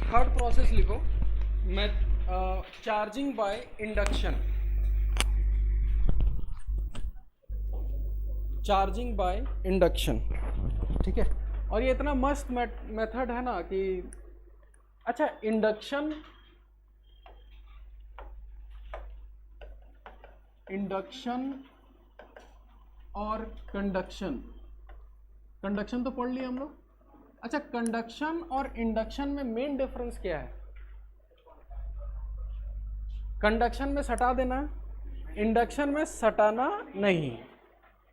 Third process लिखो, charging by induction. Charging by induction, ठीक है। और ये इतना मस्त मेथड है ना कि अच्छा, इंडक्शन और कंडक्शन तो पढ़ लिए हम लोग। अच्छा, कंडक्शन और इंडक्शन में मेन डिफरेंस क्या है? कंडक्शन में सटा देना, इंडक्शन में सटाना नहीं,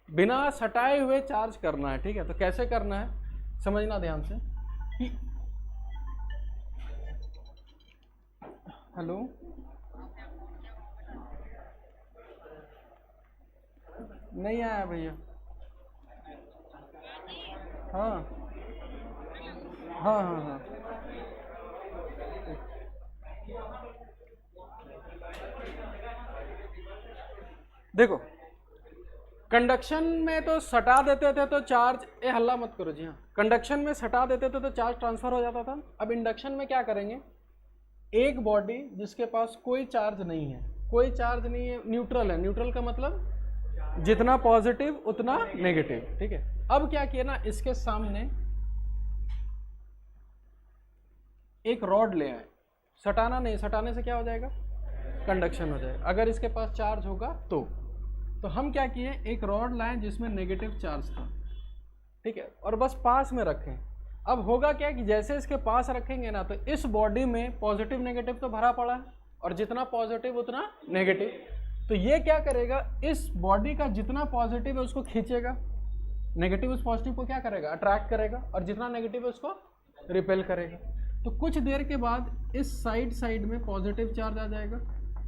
बिना सटाए हुए चार्ज करना है, ठीक है। तो कैसे करना है समझना ध्यान से कि हेलो, नहीं आया भैया। हाँ हाँ हाँ हाँ, देखो कंडक्शन में तो सटा देते थे तो चार्ज, ए हल्ला मत करो जी, हाँ, कंडक्शन में सटा देते थे तो चार्ज ट्रांसफर हो जाता था। अब इंडक्शन में क्या करेंगे, एक बॉडी जिसके पास कोई चार्ज नहीं है, कोई चार्ज नहीं है, न्यूट्रल है, न्यूट्रल का मतलब जितना पॉजिटिव उतना नेगेटिव, ठीक है। अब क्या किया ना, इसके सामने एक रॉड ले आए, सटाना नहीं, सटाने से क्या हो जाएगा, कंडक्शन हो जाएगा, अगर इसके पास चार्ज होगा तो हम क्या किए, एक रॉड लाए जिसमें नेगेटिव चार्ज था, ठीक है, और बस पास में रखें। अब होगा क्या कि जैसे इसके पास रखेंगे ना, तो इस बॉडी में पॉजिटिव नेगेटिव तो भरा पड़ा है, और जितना पॉजिटिव उतना नेगेटिव, तो ये क्या करेगा, इस बॉडी का जितना पॉजिटिव है उसको खींचेगा, नेगेटिव उस पॉजिटिव को क्या करेगा, अट्रैक्ट करेगा, और जितना नेगेटिव है उसको रिपेल करेगा। तो कुछ देर के बाद इस साइड में पॉजिटिव चार्ज आ जाएगा।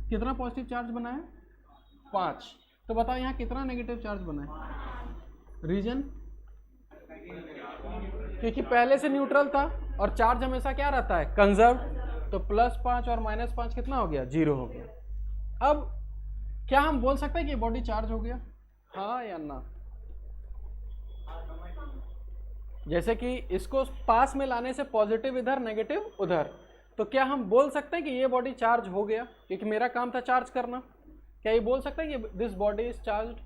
कितना पॉजिटिव चार्ज बना है, 5। तो बताओ यहाँ कितना नेगेटिव चार्ज बना है, रीजन, क्योंकि पहले से न्यूट्रल था और चार्ज हमेशा क्या रहता है, कंजर्व, तो +5 और -5 कितना हो गया, 0 हो गया। अब क्या हम बोल सकते हैं कि बॉडी चार्ज हो गया, हाँ या ना? जैसे कि इसको पास में लाने से पॉजिटिव इधर नेगेटिव उधर, तो क्या हम बोल सकते हैं कि ये बॉडी चार्ज हो गया, क्योंकि मेरा काम था चार्ज करना? क्या ये बोल सकते हैं कि दिस बॉडी इज चार्ज्ड?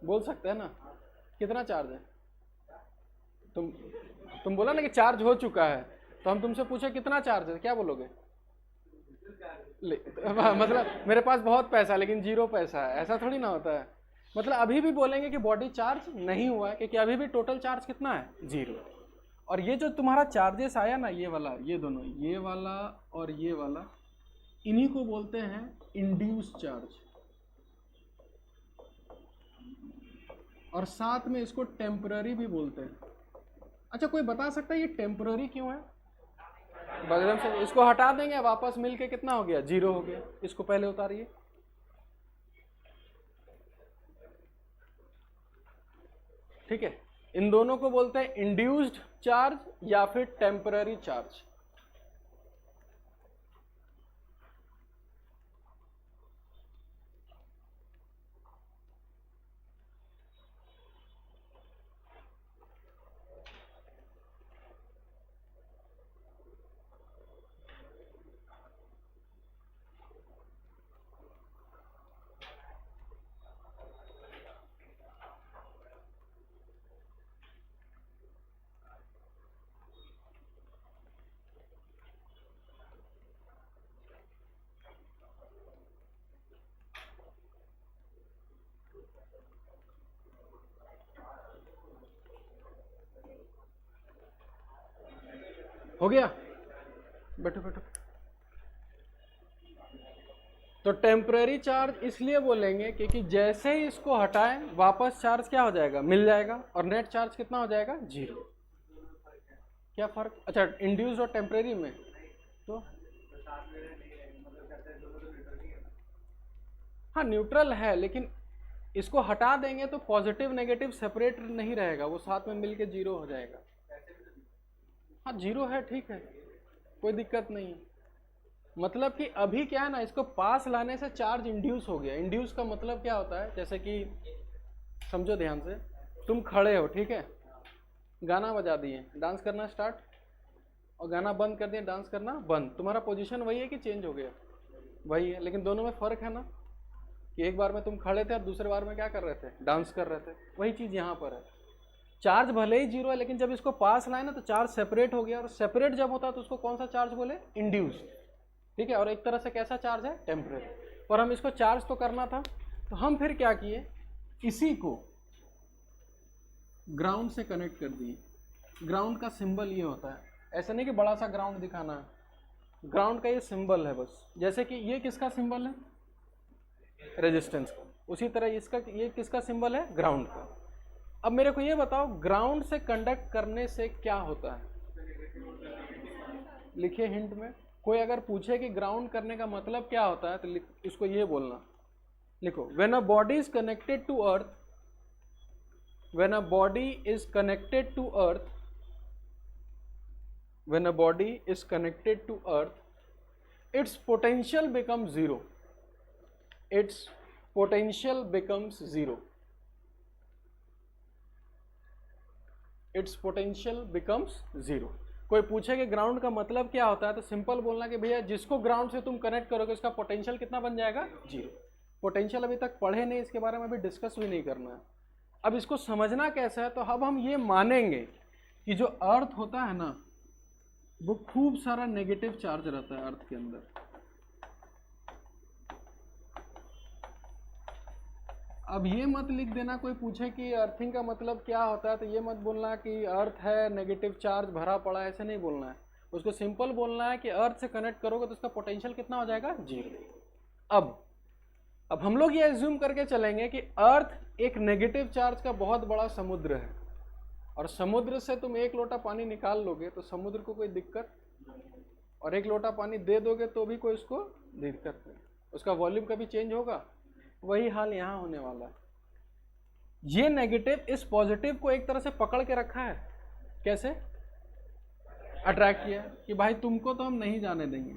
बोल सकते हैं ना, कितना चार्ज है? तुम बोला ना कि चार्ज हो चुका है, तो हम तुमसे पूछे कितना चार्ज है, क्या बोलोगे? मतलब मेरे पास बहुत पैसा है लेकिन 0 पैसा है, ऐसा थोड़ी ना होता है। मतलब अभी भी बोलेंगे कि बॉडी चार्ज नहीं हुआ है, क्योंकि अभी भी टोटल चार्ज कितना है, 0। और ये जो तुम्हारा चार्जेस आया ना, ये वाला, ये दोनों, ये वाला और ये वाला, इन्हीं को बोलते हैं इंड्यूस चार्ज, और साथ में इसको टेम्पररी भी बोलते हैं। अच्छा, कोई बता सकता है ये टेम्पररी क्यों है? बगरम से इसको हटा देंगे, वापस मिलके कितना हो गया, 0 हो गया। इसको पहले उतारिए, ठीक है। इन दोनों को बोलते हैं इंड्यूस्ड चार्ज या फिर टेम्पररी चार्ज। हो गया, बैठो बैठो। तो टेम्पररी चार्ज इसलिए बोलेंगे क्योंकि जैसे ही इसको हटाएं वापस चार्ज क्या हो जाएगा, मिल जाएगा, और नेट चार्ज कितना हो जाएगा, 0। क्या फर्क, अच्छा, इंड्यूस्ड और टेम्पररी में, तो हाँ न्यूट्रल है, लेकिन इसको हटा देंगे तो पॉजिटिव नेगेटिव सेपरेट नहीं रहेगा, वो साथ में मिलके 0 हो जाएगा। हाँ 0 है, ठीक है, कोई दिक्कत नहीं है। मतलब कि अभी क्या है ना, इसको पास लाने से चार्ज इंड्यूस हो गया। इंड्यूस का मतलब क्या होता है, जैसे कि समझो ध्यान से, तुम खड़े हो, ठीक है, गाना बजा दिए, डांस करना स्टार्ट, और गाना बंद कर दिया, डांस करना बंद। तुम्हारा पोजीशन वही है कि चेंज हो गया? वही है, लेकिन दोनों में फ़र्क है ना, कि एक बार में तुम खड़े थे और दूसरे बार में क्या कर रहे थे? डांस कर रहे थे। वही चीज़ यहाँ पर है। चार्ज भले ही जीरो है, लेकिन जब इसको पास लाए ना तो चार्ज सेपरेट हो गया, और सेपरेट जब होता है तो उसको कौन सा चार्ज बोले? इंड्यूस्ड। ठीक है, और एक तरह से कैसा चार्ज है? टेम्परेरी। पर हम इसको चार्ज तो करना था, तो हम फिर क्या किए, इसी को ग्राउंड से कनेक्ट कर दिए। ग्राउंड का सिंबल ये होता है, ऐसा नहीं कि बड़ा सा ग्राउंड दिखाना है, ग्राउंड का ये सिंबल है बस। जैसे कि ये किसका सिंबल है? रेजिस्टेंस का। उसी तरह इसका, ये किसका सिंबल है? ग्राउंड का। अब मेरे को ये बताओ, ग्राउंड से कंडक्ट करने से क्या होता है? लिखिए हिंट में। कोई अगर पूछे कि ग्राउंड करने का मतलब क्या होता है, तो इसको ये बोलना, लिखो, when a body is connected to earth, when a body is connected to earth, when a body is connected to earth, its potential becomes zero. Its potential becomes zero. Its potential becomes zero. कोई पूछे कि ground का मतलब क्या होता है, तो simple बोलना कि भैया जिसको ग्राउंड से तुम कनेक्ट करोगे उसका पोटेंशियल कितना बन जाएगा? जीरो। पोटेंशियल अभी तक पढ़े नहीं, इसके बारे में अभी डिस्कस भी नहीं करना है। अब इसको समझना कैसा है, तो अब हम ये मानेंगे कि जो अर्थ होता है ना, वो खूब सारा नेगेटिव चार्ज रहता है अर्थ के अंदर। अब ये मत लिख देना, कोई पूछे कि अर्थिंग का मतलब क्या होता है, तो ये मत बोलना कि अर्थ है नेगेटिव चार्ज भरा पड़ा है, ऐसे नहीं बोलना है। उसको सिंपल बोलना है कि अर्थ से कनेक्ट करोगे तो उसका पोटेंशियल कितना हो जाएगा? जीरो। अब हम लोग ये एज्यूम करके चलेंगे कि अर्थ एक नेगेटिव चार्ज का बहुत बड़ा समुद्र है, और समुद्र से तुम एक लोटा पानी निकाल लोगे तो समुद्र को कोई दिक्कत, और एक लोटा पानी दे दोगे तो भी कोई उसको दिक्कत नहीं, उसका वॉल्यूम कभी चेंज होगा? वही हाल यहाँ होने वाला है। ये नेगेटिव इस पॉजिटिव को एक तरह से पकड़ के रखा है। कैसे? अट्रैक्ट किया कि भाई तुमको तो हम नहीं जाने देंगे,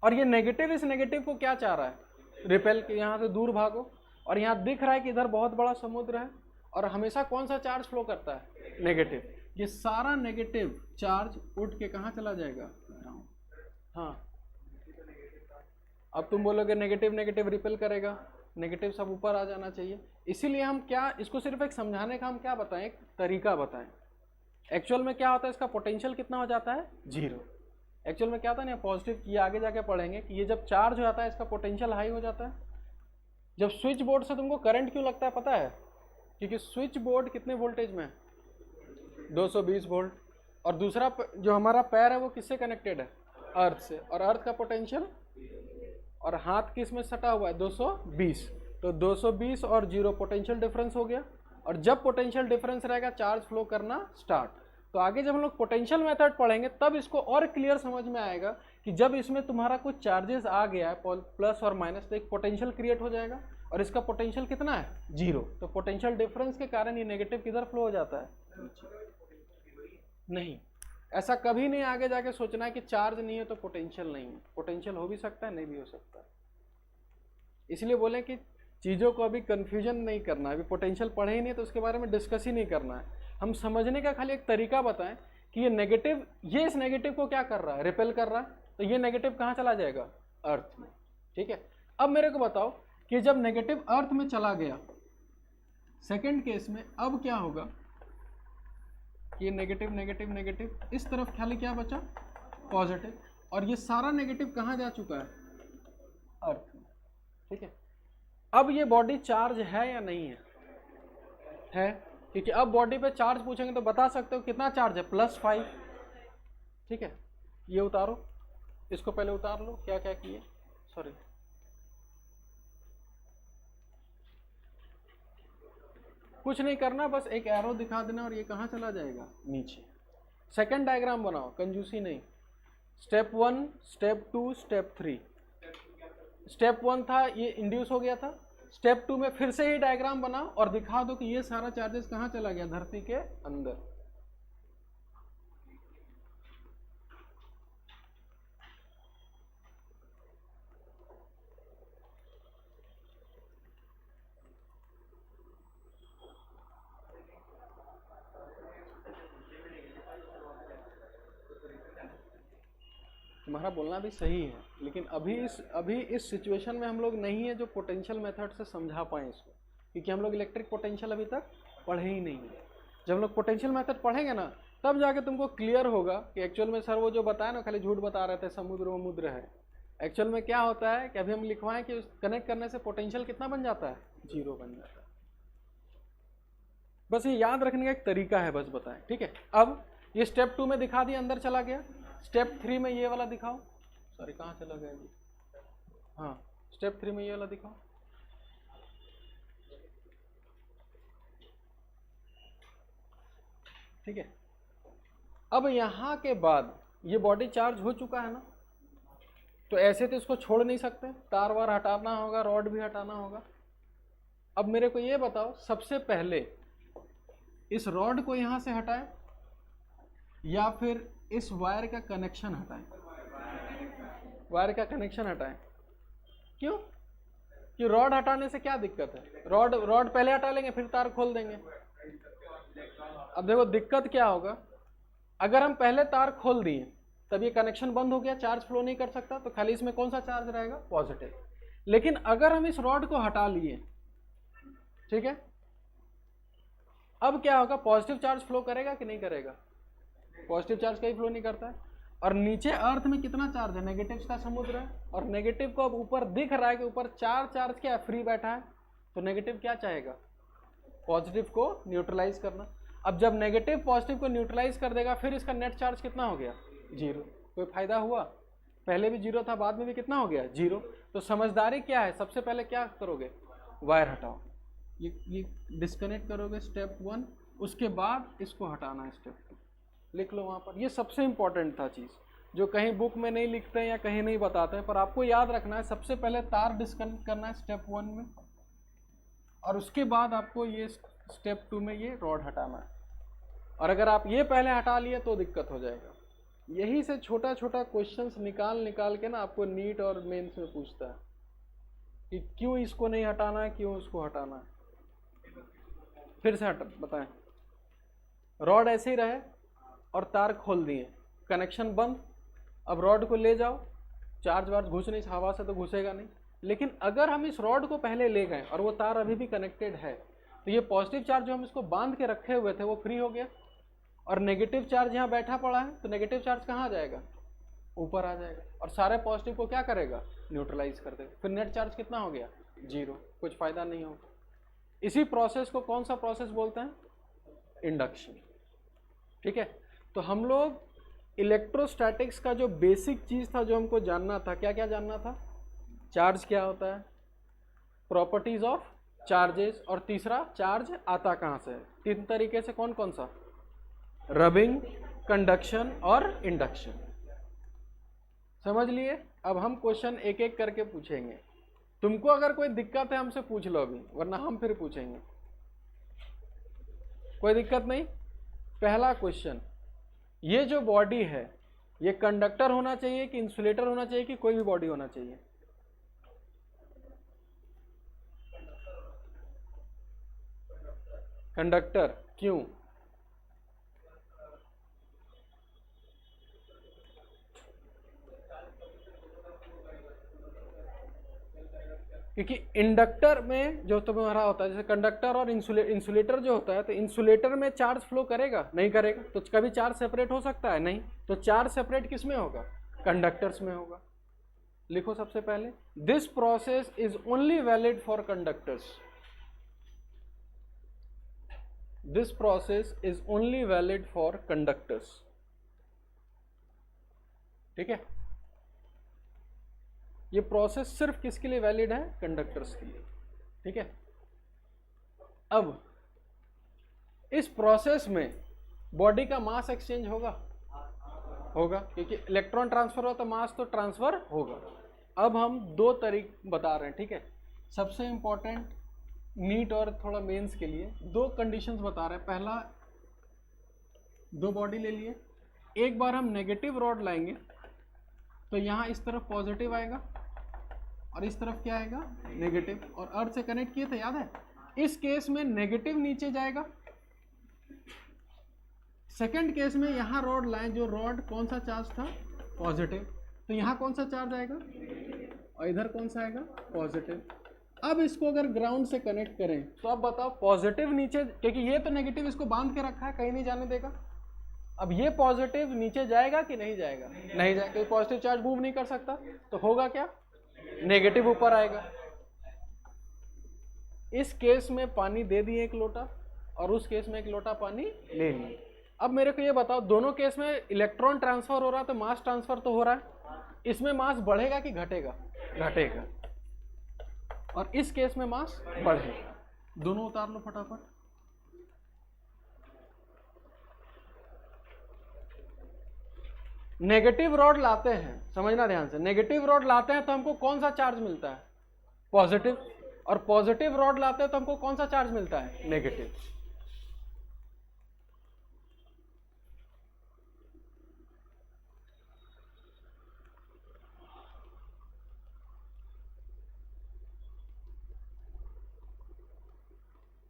और ये नेगेटिव इस नेगेटिव को क्या चाह रहा है? रिपेल, के यहाँ से दूर भागो। और यहाँ दिख रहा है कि इधर बहुत बड़ा समुद्र है, और हमेशा कौन सा चार्ज फ्लो करता है? नेगेटिव। ये सारा नेगेटिव चार्ज उठ के कहाँ चला जाएगा? हाँ, अब तुम बोलोगे नेगेटिव नेगेटिव रिपेल करेगा, नेगेटिव सब ऊपर आ जाना चाहिए। इसीलिए हम क्या, इसको सिर्फ एक समझाने का हम क्या बताएं, एक तरीका बताएं। एक्चुअल में क्या होता है, इसका पोटेंशियल कितना हो जाता है? जीरो। एक्चुअल में क्या था ना, पॉजिटिव, ये आगे जाके पढ़ेंगे कि ये जब चार्ज हो जाता है इसका पोटेंशियल हाई हो जाता है। जब स्विच बोर्ड से तुमको करंट क्यों लगता है पता है? क्योंकि स्विच बोर्ड कितने वोल्टेज में है? 220 वोल्ट। और दूसरा जो हमारा पैर है वो किससे कनेक्टेड है? अर्थ से। और अर्थ का पोटेंशियल, और हाथ किस में सटा हुआ है? 220। तो 220 और जीरो पोटेंशियल डिफरेंस हो गया, और जब पोटेंशियल डिफरेंस रहेगा चार्ज फ्लो करना स्टार्ट। तो आगे जब हम लोग पोटेंशियल मेथड पढ़ेंगे तब इसको और क्लियर समझ में आएगा कि जब इसमें तुम्हारा कुछ चार्जेस आ गया है प्लस और माइनस, तो एक पोटेंशियल क्रिएट हो जाएगा, और इसका पोटेंशियल कितना है? जीरो। तो पोटेंशियल डिफरेंस के कारण ये नेगेटिव किधर फ्लो हो जाता है? नहीं, ऐसा कभी नहीं आगे जाके सोचना है कि चार्ज नहीं है तो पोटेंशियल नहीं है। पोटेंशियल हो भी सकता है, नहीं भी हो सकता है। इसलिए बोले कि चीज़ों को अभी कंफ्यूजन नहीं करना है, अभी पोटेंशियल पढ़े ही नहीं तो उसके बारे में डिस्कस ही नहीं करना है। हम समझने का खाली एक तरीका बताएं कि ये नेगेटिव, ये इस नेगेटिव को क्या कर रहा है? रिपेल कर रहा है। तो ये नेगेटिव कहाँ चला जाएगा? अर्थ में। ठीक है, अब मेरे को बताओ कि जब नेगेटिव अर्थ में चला गया, सेकेंड केस में अब क्या होगा? ये नेगेटिव नेगेटिव नेगेटिव, इस तरफ खाली क्या बचा? पॉजिटिव। और ये सारा नेगेटिव कहाँ जा चुका है? अर्थ में। ठीक है, अब ये बॉडी चार्ज है या नहीं है? है, क्योंकि अब बॉडी पे चार्ज पूछेंगे तो बता सकते हो कितना चार्ज है? +5। ठीक है, ये उतारो, इसको पहले उतार लो। क्या क्या किए? सॉरी, कुछ नहीं करना, बस एक एरो दिखा देना और ये कहाँ चला जाएगा? नीचे। सेकंड डायग्राम बनाओ, कंजूसी नहीं। Step 1, step 2, step 3। स्टेप 1 था, ये इंड्यूस हो गया था। स्टेप 2 में फिर से ही डायग्राम बनाओ और दिखा दो कि ये सारा चार्जेस कहाँ चला गया? धरती के अंदर। तुम्हारा बोलना भी सही है, लेकिन अभी इस सिचुएशन में हम लोग नहीं है जो पोटेंशियल मेथड से समझा पाए इसको, क्योंकि हम लोग इलेक्ट्रिक पोटेंशियल अभी तक पढ़े ही नहीं है। जब हम लोग पोटेंशियल मेथड पढ़ेंगे ना, तब जाके तुमको क्लियर होगा कि एक्चुअल में सर वो जो बताया ना, खाली झूठ बता रहे थे, समुद्र वमुद्र है। एक्चुअल में क्या होता है कि अभी हम लिखवाएं कि कनेक्ट करने से पोटेंशियल कितना बन जाता है, 0 बन जाता है। बस ये याद रखने का एक तरीका है, बस बताएं, ठीक है। अब ये स्टेप 2 में दिखा दिया, अंदर चला गया। स्टेप 3 में ये वाला दिखाओ, सॉरी कहाँ चला गया जी, हाँ स्टेप 3 में ये वाला दिखाओ। ठीक है, अब यहाँ के बाद ये बॉडी चार्ज हो चुका है ना, तो ऐसे तो इसको छोड़ नहीं सकते, तार वार हटाना होगा, रॉड भी हटाना होगा। अब मेरे को ये बताओ, सबसे पहले इस रॉड को यहां से हटाएं या फिर इस वायर का कनेक्शन हटाएं? वायर का कनेक्शन हटाएं। क्यों? कि रॉड हटाने से क्या दिक्कत है? रॉड पहले हटा लेंगे, फिर तार खोल देंगे। अब देखो दिक्कत क्या होगा, अगर हम पहले तार खोल दिए तब ये कनेक्शन बंद हो गया, चार्ज फ्लो नहीं कर सकता, तो खाली इसमें कौन सा चार्ज रहेगा, पॉजिटिव। लेकिन अगर हम इस रॉड को हटा लिए, ठीक है, अब क्या होगा, पॉजिटिव चार्ज फ्लो करेगा कि नहीं करेगा? पॉजिटिव चार्ज कहीं फ्लो नहीं करता है। और नीचे अर्थ में कितना चार्ज है, नेगेटिव का समुद्र है, और नेगेटिव को अब ऊपर दिख रहा है कि ऊपर 4 चार्ज क्या फ्री बैठा है, तो नेगेटिव क्या चाहेगा, पॉजिटिव को न्यूट्रलाइज करना। अब जब नेगेटिव पॉजिटिव को न्यूट्रलाइज कर देगा, फिर इसका नेट चार्ज कितना हो गया, 0। कोई फायदा हुआ? पहले भी 0 था, बाद में भी कितना हो गया, 0। तो समझदारी क्या है, सबसे पहले क्या करोगे, वायर हटाओ, ये डिस्कनेक्ट करोगे, स्टेप 1। उसके बाद इसको हटाना है, स्टेप 2। लिख लो वहाँ पर, ये सबसे इंपॉर्टेंट था चीज़, जो कहीं बुक में नहीं लिखते हैं या कहीं नहीं बताते हैं, पर आपको याद रखना है। सबसे पहले तार डिस्कनेक्ट करना है स्टेप 1 में, और उसके बाद आपको ये स्टेप 2 में ये रॉड हटाना है। और अगर आप ये पहले हटा लिए तो दिक्कत हो जाएगा। यही से छोटा छोटा क्वेश्चंस निकाल के ना आपको नीट और मेंस में पूछता है कि क्यों इसको नहीं हटाना है, क्यों उसको हटाना है। फिर से बताएं, रॉड ऐसे ही रहे और तार खोल दिए, कनेक्शन बंद। अब रॉड को ले जाओ, चार्ज वार्ज घुस नहीं, हवा से तो घुसेगा नहीं। लेकिन अगर हम इस रॉड को पहले ले गए और वो तार अभी भी कनेक्टेड है, तो ये पॉजिटिव चार्ज जो हम इसको बांध के रखे हुए थे वो फ्री हो गया, और नेगेटिव चार्ज यहाँ बैठा पड़ा है, तो नेगेटिव चार्ज कहाँ जाएगा, ऊपर आ जाएगा, और सारे पॉजिटिव को क्या करेगा, न्यूट्रलाइज कर देगा। फिर नेट चार्ज कितना हो गया, 0। कुछ फायदा नहीं होगा। इसी प्रोसेस को कौन सा प्रोसेस बोलते हैं, इंडक्शन। ठीक है, तो हम लोग इलेक्ट्रोस्टैटिक्स का जो बेसिक चीज था, जो हमको जानना था, क्या क्या जानना था, चार्ज क्या होता है, प्रॉपर्टीज ऑफ चार्जेस, और तीसरा चार्ज आता कहाँ से है। 3 तरीके से, कौन कौन सा, रबिंग, कंडक्शन और इंडक्शन। समझ लिए? अब हम क्वेश्चन एक एक करके पूछेंगे। तुमको अगर कोई दिक्कत है हमसे पूछ लो अभी, वरना हम फिर पूछेंगे। कोई दिक्कत नहीं। पहला क्वेश्चन, ये जो बॉडी है ये कंडक्टर होना चाहिए कि इंसुलेटर होना चाहिए कि कोई भी बॉडी होना चाहिए? कंडक्टर। क्यों? क्योंकि इंडक्टर में जो तुम्हारा होता है, जैसे कंडक्टर और इंसुलेटर जो होता है, तो इंसुलेटर में चार्ज फ्लो करेगा, नहीं करेगा? तो कभी चार्ज सेपरेट हो सकता है? नहीं। तो चार्ज सेपरेट किस में होगा, कंडक्टर्स में होगा। लिखो सबसे पहले, this process is only valid for conductors. This process is only valid for conductors. ठीक है, ये प्रोसेस सिर्फ किसके लिए वैलिड है, कंडक्टर्स के लिए। ठीक है, अब इस प्रोसेस में बॉडी का मास एक्सचेंज होगा, क्योंकि इलेक्ट्रॉन ट्रांसफर हो तो मास तो ट्रांसफर होगा। अब हम 2 तरीके बता रहे हैं। ठीक है, सबसे इंपॉर्टेंट नीट और थोड़ा मेंस के लिए 2 कंडीशंस बता रहे हैं। पहला, 2 बॉडी ले लिए, एक बार हम नेगेटिव रॉड लाएंगे तो यहाँ इस तरफ पॉजिटिव आएगा और इस तरफ क्या आएगा, नेगेटिव, और अर्थ से कनेक्ट किए थे, याद है? इस केस में नेगेटिव नीचे जाएगा। सेकंड केस में यहाँ रॉड लाएं, जो रॉड कौन सा चार्ज था, पॉजिटिव, तो यहाँ कौन सा चार्ज आएगा और इधर कौन सा आएगा पॉजिटिव। अब इसको अगर ग्राउंड से कनेक्ट करें तो अब बताओ पॉजिटिव नीचे, क्योंकि ये तो नेगेटिव इसको बांध के रखा है, कहीं नहीं जाने देगा। अब ये पॉजिटिव नीचे जाएगा कि नहीं जाएगा, नहीं जाएगा, क्योंकि पॉजिटिव चार्ज मूव नहीं कर सकता। तो होगा क्या, नेगेटिव ऊपर आएगा। इस केस में पानी दे दिए 1 लोटा और उस केस में 1 लोटा पानी ले लिए। अब मेरे को ये बताओ, दोनों केस में इलेक्ट्रॉन ट्रांसफर हो रहा है तो मास ट्रांसफर तो हो रहा है, इसमें मास बढ़ेगा कि घटेगा, घटेगा, और इस केस में मास बढ़ेगा। दोनों उतार लो फटाफट। नेगेटिव रॉड लाते हैं, समझना ध्यान से, नेगेटिव रॉड लाते हैं तो हमको कौन सा चार्ज मिलता है, पॉजिटिव, और पॉजिटिव रॉड लाते हैं तो हमको कौन सा चार्ज मिलता है, नेगेटिव।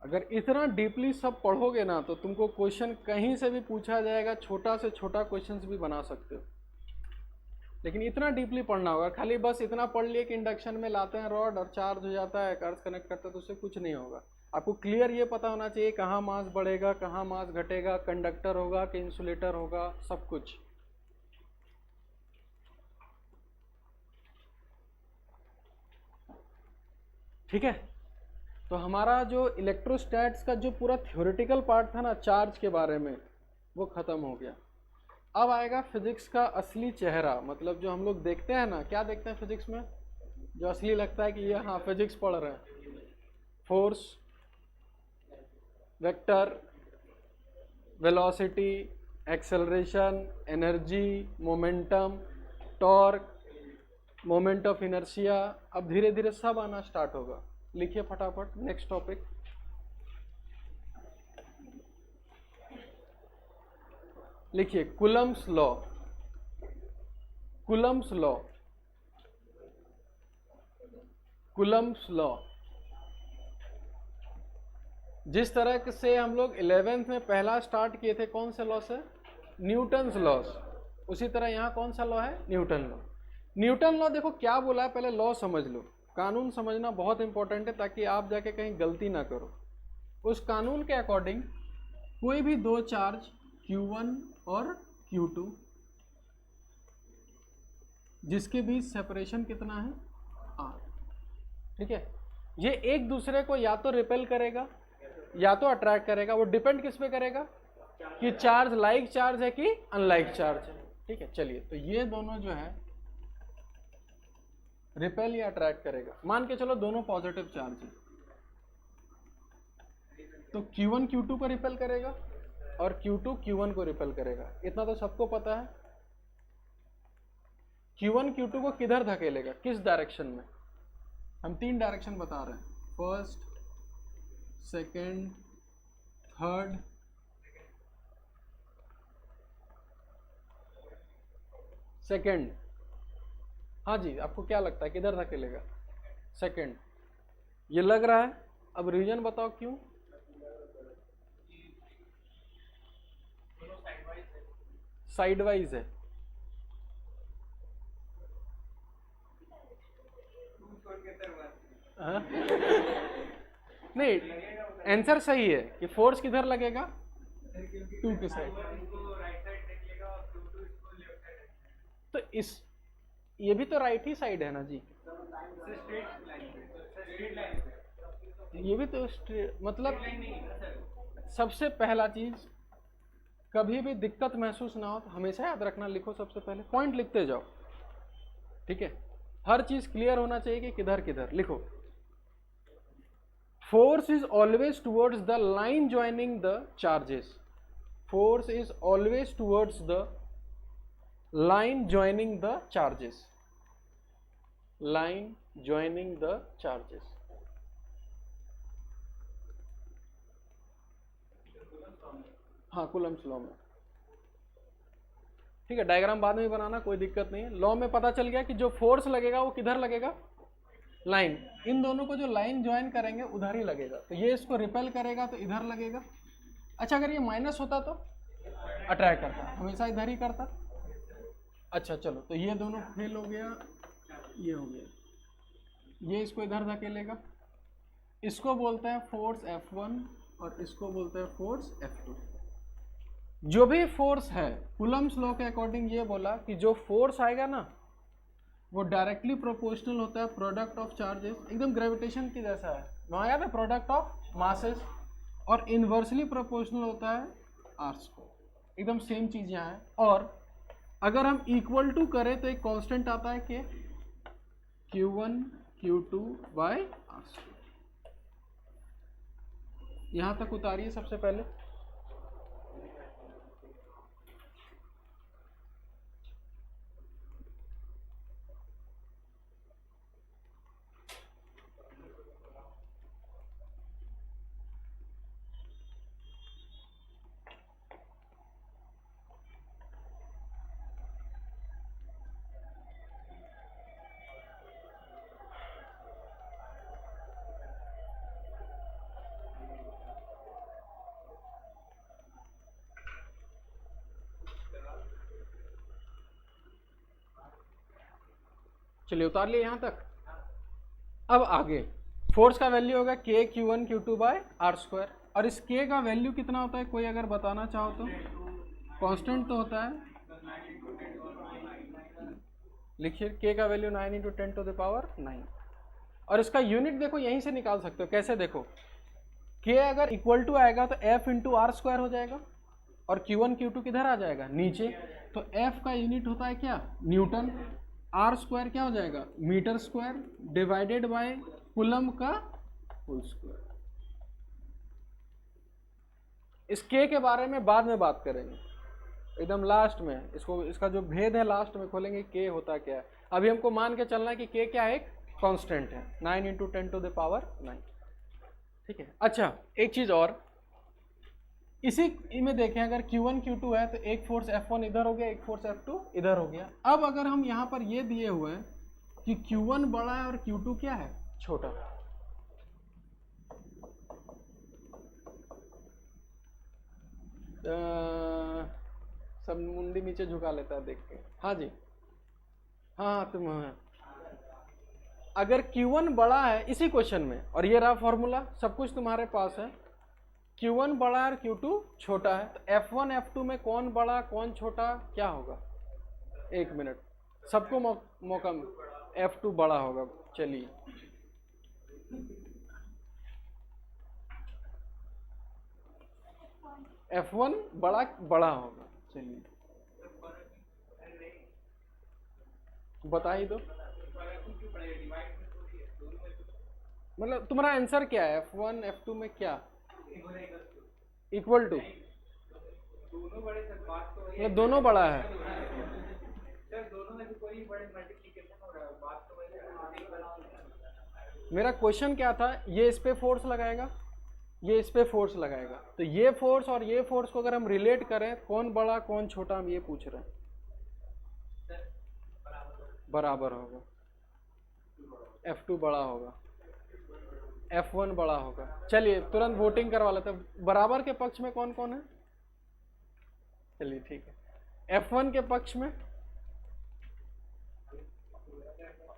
अगर इतना डीपली सब पढ़ोगे ना तो तुमको क्वेश्चन कहीं से भी पूछा जाएगा, छोटा से छोटा क्वेश्चंस भी बना सकते हो, लेकिन इतना डीपली पढ़ना होगा। खाली बस इतना पढ़ लिए कि इंडक्शन में लाते हैं रॉड और चार्ज हो जाता है, अर्थ कनेक्ट करते हैं, तो उससे कुछ नहीं होगा। आपको क्लियर ये पता होना चाहिए कहाँ मास बढ़ेगा, कहाँ मास घटेगा, कंडक्टर होगा कि इंसुलेटर होगा, सब कुछ। ठीक है, तो हमारा जो इलेक्ट्रोस्टैट्स का जो पूरा थ्योरेटिकल पार्ट था ना चार्ज के बारे में, वो खत्म हो गया। अब आएगा फिजिक्स का असली चेहरा, मतलब जो हम लोग देखते हैं ना, क्या देखते हैं फिजिक्स में, जो असली लगता है कि ये हाँ फिजिक्स पढ़ रहे हैं। Force, vector, velocity, acceleration, energy, momentum, torque, moment of inertia. अब धीरे धीरे सब आना स्टार्ट होगा। लिखिए फटाफट नेक्स्ट टॉपिक। लिखिए Coulomb's law. Coulomb's law, Coulomb's law. जिस तरह से हम लोग 11th में पहला स्टार्ट किए थे, कौन से लॉ से, न्यूटन्स लॉस, उसी तरह यहाँ कौन सा लॉ है, न्यूटन लॉ। न्यूटन लॉ देखो क्या बोला है, पहले लॉ समझ लो। कानून समझना बहुत इंपॉर्टेंट है ताकि आप जाके कहीं गलती ना करो। उस कानून के अकॉर्डिंग कोई भी दो चार्ज Q1 और Q2 जिसके बीच सेपरेशन कितना है, R, ठीक है, ये एक दूसरे को या तो रिपेल करेगा या तो अट्रैक्ट करेगा। वो डिपेंड किस पे करेगा कि चार्ज लाइक चार्ज है कि अनलाइक चार्ज है। ठीक है, चलिए, तो ये दोनों जो है रिपेल या अट्रैक्ट करेगा। मान के चलो दोनों पॉजिटिव चार्ज है, तो Q1 Q2 को रिपेल करेगा और Q2 Q1 को रिपेल करेगा। इतना तो सबको पता है। Q1 Q2 को किधर धकेलेगा, किस डायरेक्शन में, हम 3 डायरेक्शन बता रहे हैं, फर्स्ट, सेकेंड, थर्ड। सेकेंड, हाँ जी, आपको क्या लगता है किधर धकेलेगा, सेकेंड, ये लग रहा है। अब रीजन बताओ क्यों, साइड वाइज है। नहीं, आंसर सही है कि फोर्स किधर लगेगा, 2 के साइड। तो इस ये भी तो राइट ही साइड है ना जी, ये भी तो मतलब सबसे पहला चीज, कभी भी दिक्कत महसूस ना हो तो हमेशा याद रखना, लिखो सबसे पहले, पॉइंट लिखते जाओ। ठीक है, हर चीज क्लियर होना चाहिए कि किधर किधर। लिखो, force is always towards the line joining the charges. Force is always towards the line joining the charges. Line joining the charges. हाँ, कूलम्ब्स लॉ में। ठीक है, डायग्राम बाद में बनाना, कोई दिक्कत नहीं है। लॉ में पता चल गया कि जो फोर्स लगेगा वो किधर लगेगा, लाइन। इन दोनों को जो लाइन ज्वाइन करेंगे उधर ही लगेगा। तो ये इसको रिपेल करेगा तो इधर लगेगा। अच्छा, अगर ये माइनस होता तो अट्रैक्ट करता, हमेशा इधर ही करता। अच्छा चलो, तो ये दोनों फेल हो गया, ये हो गया, ये इसको इधर धकेलेगा, इसको बोलते हैं फोर्स F1 और इसको बोलते हैं फोर्स F2। जो भी फोर्स है, कूलम्स लॉ के अकॉर्डिंग ये बोला कि जो फोर्स आएगा ना वो डायरेक्टली प्रोपोर्शनल होता है प्रोडक्ट ऑफ चार्जेस, एकदम ग्रेविटेशन की जैसा है, वहाँ याद है प्रोडक्ट ऑफ मासेस, और इन्वर्सली प्रोपोर्शनल होता है R², एकदम सेम चीज यहाँ है। और अगर हम इक्वल टू करें तो एक कांस्टेंट आता है कि Q1 Q2 बाय R²। यहाँ तक उतारिए सबसे पहले, चलिए उतार लिए यहाँ तक। अब आगे फोर्स का वैल्यू होगा K Q1 Q2 bye R², और इस K का वैल्यू कितना होता है कोई अगर बताना चाहो तो? कांस्टेंट तो होता है, लिखिए K का वैल्यू 9 × 10⁻⁹, और इसका यूनिट देखो यहीं से निकाल सकते हो। कैसे देखो, K अगर इक्वल टू आएगा तो F × R² हो जाएगा, और Q1 Q2 किधर आ जाएगा नीचे, तो F का यूनिट होता है क्या, न्यूटन, R² क्या हो जाएगा metre square, divided by coulomb का होल स्क्वायर। इस K के बारे में बाद में बात करेंगे, एकदम लास्ट में इसको, इसका जो भेद है लास्ट में खोलेंगे K होता क्या है। अभी हमको मान के चलना है कि K क्या है, एक कांस्टेंट है, 9 × 10⁹। ठीक है। अच्छा एक चीज और, इसी में देखें अगर Q1 Q2 है तो एक फोर्स F1 इधर हो गया, एक फोर्स F2 इधर हो गया। अब अगर हम यहाँ पर ये दिए हुए हैं कि Q1 बड़ा है और Q2 क्या है, छोटा, सब मुंडी नीचे झुका लेता है देख के। हाँ जी, हाँ तुम, अगर Q1 बड़ा है इसी क्वेश्चन में, और ये रहा फॉर्मूला, सब कुछ तुम्हारे पास है, Q1 बड़ा है और Q2 छोटा है, तो F1 F2 में कौन बड़ा कौन छोटा क्या होगा? एक मिनट, सबको मौका, F2 बड़ा होगा। चलिए F1 बड़ा होगा, चलिए बता ही दो, मतलब तुम्हारा आंसर क्या है, F1 F2 में क्या इक्वल टू, मतलब दोनों बड़ा है। मेरा क्वेश्चन क्या था, ये इस पे फोर्स लगाएगा, ये इस पे फोर्स लगाएगा, तो ये फोर्स और ये फोर्स को अगर हम रिलेट करें कौन बड़ा कौन छोटा, हम ये पूछ रहे हैं। बराबर होगा, F2 बड़ा होगा, F1 बड़ा होगा। चलिए तुरंत वोटिंग करवा लेते हैं, बराबर के पक्ष में कौन कौन है? चलिए ठीक है, F1 के पक्ष में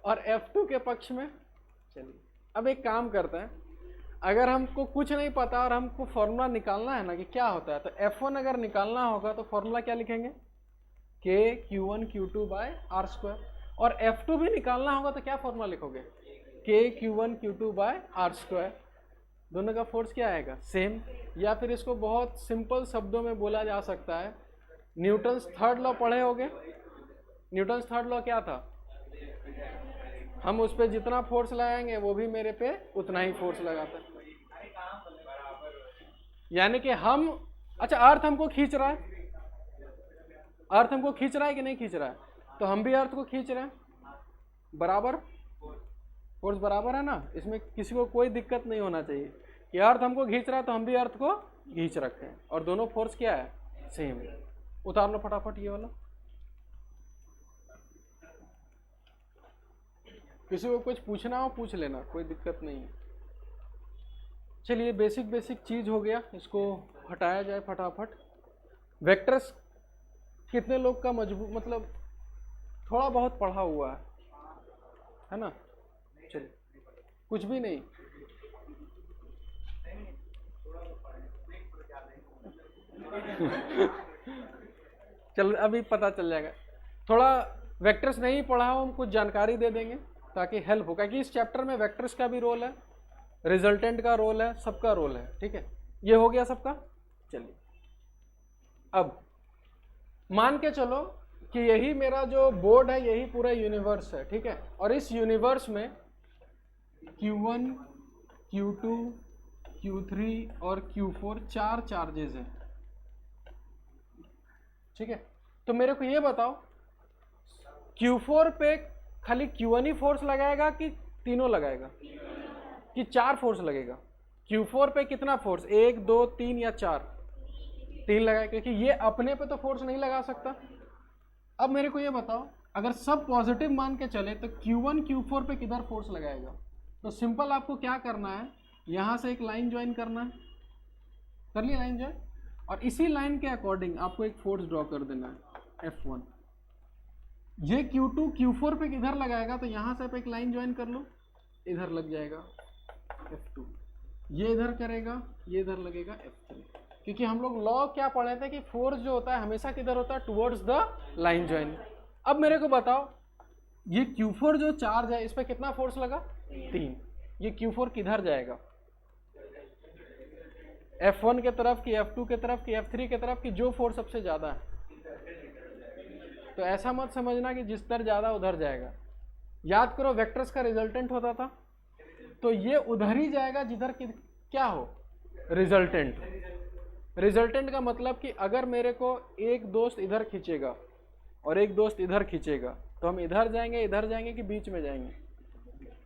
और F2 के पक्ष में। चलिए अब एक काम करते हैं, अगर हमको कुछ नहीं पता और हमको फॉर्मूला निकालना है ना कि क्या होता है, तो F1 अगर निकालना होगा तो फॉर्मूला क्या लिखेंगे, K Q1 Q2 bye R², और F2 भी निकालना होगा तो क्या फॉर्मूला लिखोगे, K Q1 Q2 bye R²। दोनों का फोर्स क्या आएगा, सेम। या फिर इसको बहुत सिंपल शब्दों में बोला जा सकता है, न्यूटन्स थर्ड लॉ पढ़े होगे। न्यूटन्स थर्ड लॉ क्या था, हम उस पर जितना फोर्स लगाएंगे वो भी मेरे पे उतना ही फोर्स लगाता है। यानी कि हम, अच्छा अर्थ हमको खींच रहा है, अर्थ हमको खींच रहा है कि नहीं खींच रहा है, तो हम भी अर्थ को खींच रहे हैं, बराबर फोर्स बराबर है ना, इसमें किसी को कोई दिक्कत नहीं होना चाहिए कि अर्थ हमको खींच रहा है तो हम भी अर्थ को खींच रखे हैं, और दोनों फोर्स क्या है, सेम है। उतार लो फटाफट ये वाला, किसी को कुछ पूछना हो पूछ लेना, कोई दिक्कत नहीं है। चलिए बेसिक चीज हो गया, इसको हटाया जाए फटाफट। वेक्टर्स कितने लोग का मजबूत, मतलब थोड़ा बहुत पढ़ा हुआ है ना। चलिए, कुछ भी नहीं। चल अभी पता चल जाएगा। थोड़ा वेक्टर्स नहीं पढ़ा हो, हम कुछ जानकारी दे देंगे ताकि हेल्प हो, क्योंकि इस चैप्टर में वेक्टर्स का भी रोल है, रिजल्टेंट का रोल है, सबका रोल है। ठीक है, ये हो गया सबका। चलिए, अब मान के चलो कि यही मेरा जो बोर्ड है, यही पूरा यूनिवर्स है। ठीक है, और इस यूनिवर्स में Q1, Q2, Q3 और Q4 चार चार्जेस हैं। ठीक है, तो मेरे को ये बताओ Q4 पे खाली Q1 ही फोर्स लगाएगा कि तीनों लगाएगा, कि चार फोर्स लगेगा? Q4 पे कितना फोर्स, 1, 2, 3 या 4? 3 लगाएगा, क्योंकि ये अपने पे तो फोर्स नहीं लगा सकता। अब मेरे को ये बताओ, अगर सब पॉजिटिव मान के चले तो Q1 Q4 पे किधर फोर्स लगाएगा? तो सिंपल आपको क्या करना है, यहां से एक लाइन ज्वाइन करना है। कर लिया लाइन ज्वाइन, और इसी लाइन के अकॉर्डिंग आपको एक फोर्स ड्रॉ कर देना है F1। ये Q2 Q4 पे किधर लगाएगा? तो यहां से आप एक लाइन ज्वाइन कर लो, इधर लग जाएगा F2। ये इधर करेगा, ये इधर लगेगा F3। क्योंकि हम लोग लॉ क्या पढ़े थे कि फोर्स जो होता है हमेशा किधर होता है? Towards the line join. अब मेरे को बताओ, ये Q4 जो चार्ज है, इस पे कितना फोर्स लगा? 3। ये Q4 किधर जाएगा? F1 के तरफ कि F2 के तरफ कि F3 के तरफ, कि जो फोर्स सबसे ज्यादा है? तो ऐसा मत समझना कि जिस तरह ज्यादा उधर जाएगा। याद करो, वेक्टर्स का रिजल्टेंट होता था, तो ये उधर ही जाएगा जिधर क्या हो? रिजल्टेंट। रिजल्टेंट का मतलब कि अगर मेरे को एक दोस्त इधर खींचेगा और एक दोस्त इधर खींचेगा, तो हम इधर जाएंगे कि बीच में जाएंगे?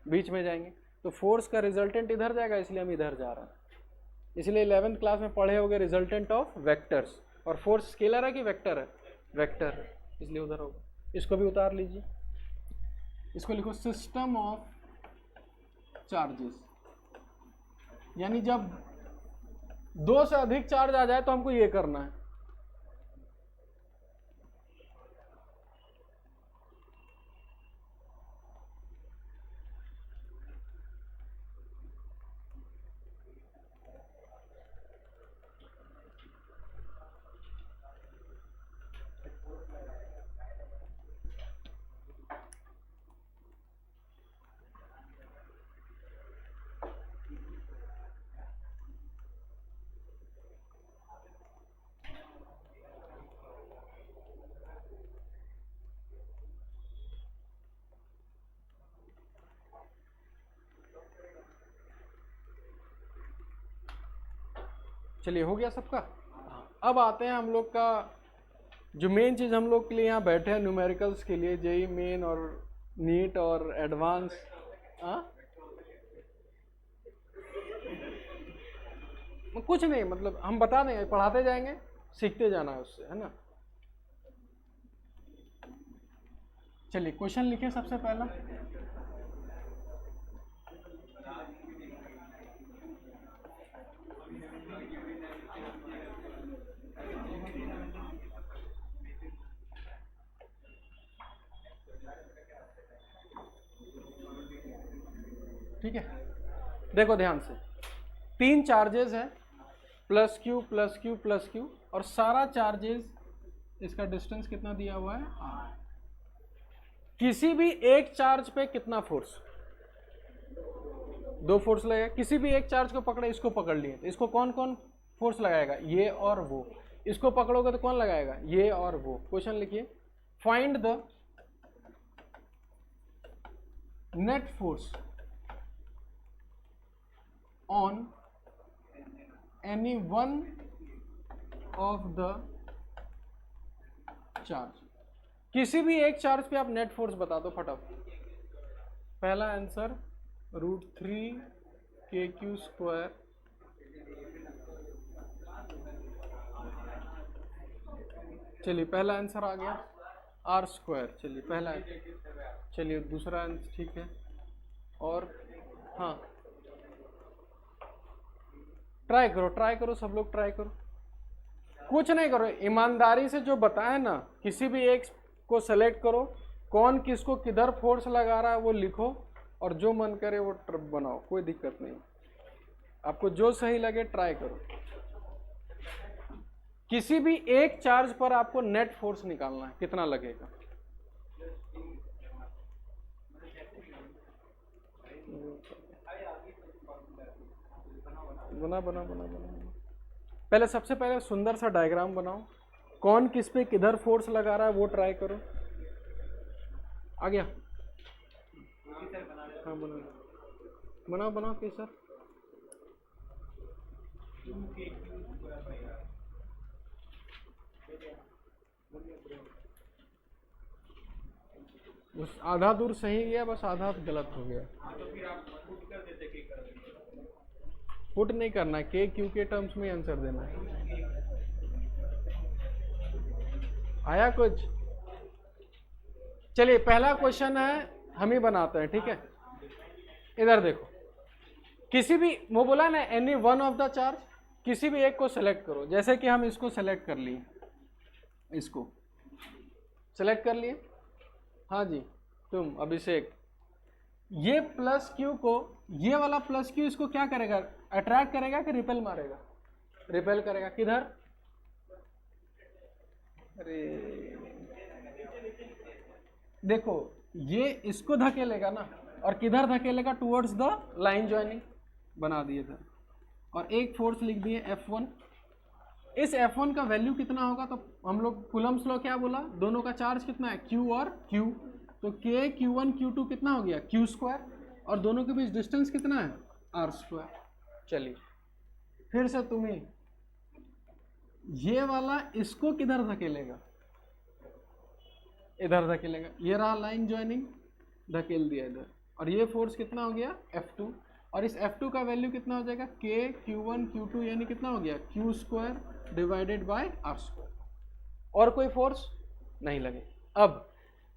बीच में जाएंगे। तो फोर्स का रिजल्टेंट इधर जाएगा, इसलिए हम इधर जा रहे हैं। इसलिए 11th क्लास में पढ़े होंगे रिजल्टेंट ऑफ वेक्टर्स। और फोर्स स्केलर है कि वेक्टर है? वेक्टर है, इसलिए उधर होगा। इसको भी उतार लीजिए, इसको लिखो सिस्टम ऑफ चार्जेस। यानी जब 2 से अधिक चार्ज आ जाए तो हमको ये करना है। चलिए, हो गया सबका। अब आते हैं हम लोग का जो मेन चीज़ हम लोग के लिए यहाँ बैठे हैं, न्यूमेरिकल्स के लिए, जेई मेन और नीट और एडवांस। कुछ नहीं, मतलब हम बता देंगे, पढ़ाते जाएंगे, सीखते जाना है उससे, है ना। चलिए, क्वेश्चन लिखिए सबसे पहला। ठीक है, देखो ध्यान से, 3 चार्जेस है, plus Q plus Q plus q, और सारा चार्जेस इसका डिस्टेंस कितना दिया हुआ है? r। किसी भी एक चार्ज पे कितना फोर्स? 2 फोर्स लगेगा। किसी भी एक चार्ज को पकड़े, इसको पकड़ लिए, तो इसको कौन कौन फोर्स लगाएगा? ये और वो। इसको पकड़ोगे तो कौन लगाएगा? ये और वो। क्वेश्चन लिखिए, find the net force on any one of the charge। किसी भी एक चार्ज पे आप नेट फोर्स बता दो फटाफट। पहला आंसर √3 kq²। चलिए, पहला आंसर आ गया r²। चलिए, पहला। चलिए, दूसरा आंसर ठीक है। और हाँ, ट्राई करो सब लोग, ट्राई करो, कुछ नहीं करो, ईमानदारी से जो बताए ना, किसी भी एक को सेलेक्ट करो कौन किसको किधर फोर्स लगा रहा है वो लिखो, और जो मन करे वो ट्रिप बनाओ, कोई दिक्कत नहीं। आपको जो सही लगे ट्राई करो। किसी भी एक चार्ज पर आपको नेट फोर्स निकालना है, कितना लगेगा। बना बना बना बना पहले सबसे पहले सुंदर सा डायग्राम बनाओ, कौन किस पे किधर फोर्स लगा रहा है वो ट्राई करो। आ गया? हाँ बनाओ बनाओ केसर। उस आधा दूर सही गया, बस आधा गलत हो गया। तो फिर आप पुट कर देते के कर देते। पुट नहीं करना है, के क्यू के टर्म्स में आंसर देना है। आया कुछ? चलिए पहला क्वेश्चन है, हम ही बनाते हैं, ठीक है। इधर देखो, किसी भी, वो बोला ना any one of the charge, किसी भी एक को सेलेक्ट करो। जैसे कि हम इसको सेलेक्ट कर लिए, इसको सेलेक्ट कर लिए, हाँ जी तुम अभिषेक। ये प्लस क्यू को, ये वाला प्लस क्यू इसको क्या करेगा, अट्रैक्ट करेगा कि रिपेल मारेगा? रिपेल करेगा। किधर? अरे देखो, ये इसको धकेलेगा ना, और किधर धकेलेगा? Towards the line joining. बना दिए थे, और एक फोर्स लिख दिए F1। इस F1 का वैल्यू कितना होगा? तो हम लोग कूलम्ब्स लॉ क्या बोला, दोनों का चार्ज कितना है, Q और Q। तो K Q1 Q2 कितना हो गया, Q स्क्वायर, और दोनों के बीच डिस्टेंस कितना है, R स्क्वायर। चलिए फिर से तुम्हें ये वाला इसको किधर धकेलेगा, इधर धकेलेगा। ये रहा लाइन ज्वाइनिंग, धकेल दिया इधर, और ये फोर्स कितना हो गया, F2। और इस F2 का वैल्यू कितना हो जाएगा, K Q1 Q2, यानी कितना हो गया, Q square divided bye R square. और कोई फोर्स नहीं लगे। अब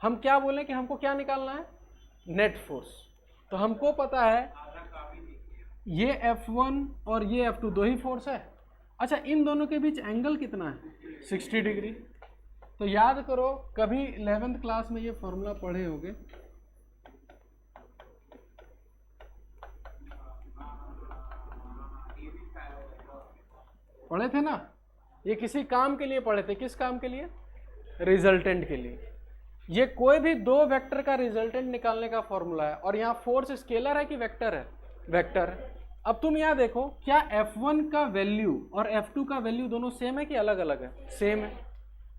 हम क्या बोले कि हमको क्या निकालना है, नेट फोर्स। तो हमको पता है ये F1 और ये F2 दो ही फोर्स है। अच्छा, इन दोनों के बीच एंगल कितना है, 60 डिग्री। तो याद करो, कभी 11th क्लास में ये फॉर्मूला पढ़े होंगे, पढ़े थे ना। ये किसी काम के लिए पढ़े थे, किस काम के लिए, रिजल्टेंट के लिए। ये कोई भी दो वेक्टर का रिजल्टेंट निकालने का फॉर्मूला है। और यहाँ फोर्स स्केलर है कि वेक्टर है, वेक्टर है। अब तुम यहाँ देखो, क्या F1 का वैल्यू और F2 का वैल्यू दोनों सेम है कि अलग अलग है, सेम है।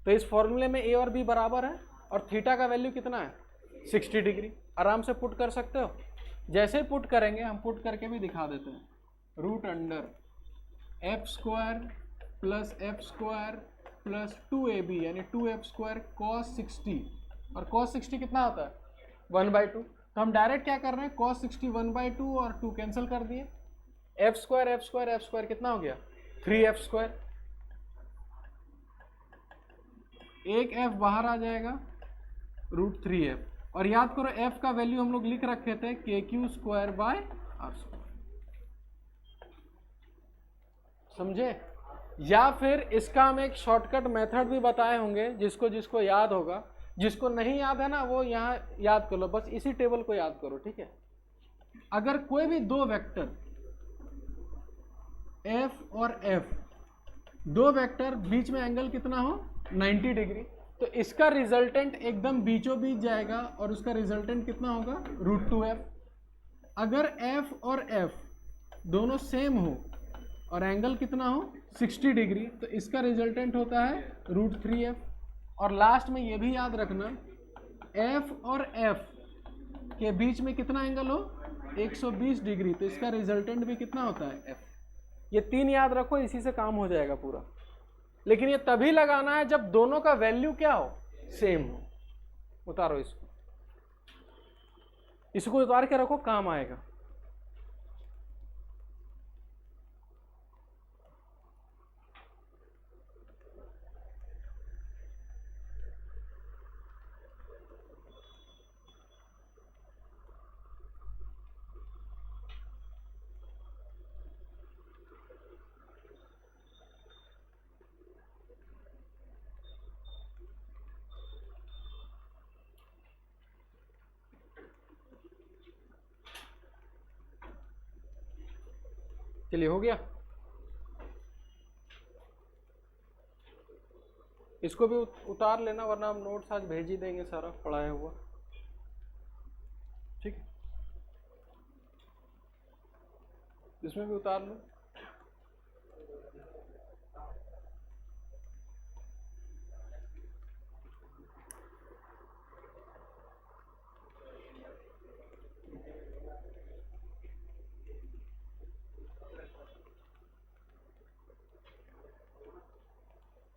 तो इस फॉर्मूले में A और B बराबर है, और थीटा का वैल्यू कितना है, 60 डिग्री। आराम से पुट कर सकते हो। जैसे पुट करेंगे, हम पुट करके भी दिखा देते हैं, root under F square plus F square plus 2AB यानी 2F स्क्वायर कॉस 60, और कॉस 60 कितना होता है, 1/2। तो हम डायरेक्ट क्या कर रहे हैं, कॉस 60 1/2 और 2 कैंसिल कर दिए। F square F square F square कितना हो गया, 3F स्क्वायर। एक F बाहर आ जाएगा, रूट 3F। और याद करो F का वैल्यू हम लोग लिख रखे थे KQ square by R square, समझे। या फिर इसका हम एक शॉर्टकट मेथड भी बताए होंगे, जिसको जिसको याद होगा। जिसको नहीं याद है ना, वो यहाँ याद कर लो, बस इसी टेबल को याद करो, ठीक है। अगर कोई भी दो वेक्टर F और F, दो वेक्टर बीच में एंगल कितना हो, 90 डिग्री, तो इसका रिजल्टेंट एकदम बीचों बीच जाएगा, और उसका रिजल्टेंट कितना होगा, रूट 2F। अगर F और F दोनों सेम हो और एंगल कितना हो, 60 डिग्री, तो इसका रिजल्टेंट होता है रूट 3F। और लास्ट में ये भी याद रखना, F और F के बीच में कितना एंगल हो, 120 डिग्री, तो इसका रिजल्टेंट भी कितना होता है, F। ये तीन याद रखो, इसी से काम हो जाएगा पूरा। लेकिन ये तभी लगाना है जब दोनों का वैल्यू क्या हो, सेम हो। उतारो इसको उतार के रखो, काम आएगा। चलिए हो गया। इसको भी उतार लेना, वरना हम नोट्स आज भेज ही देंगे सारा पढ़ाया हुआ। ठीक है, इसमें भी उतार लो।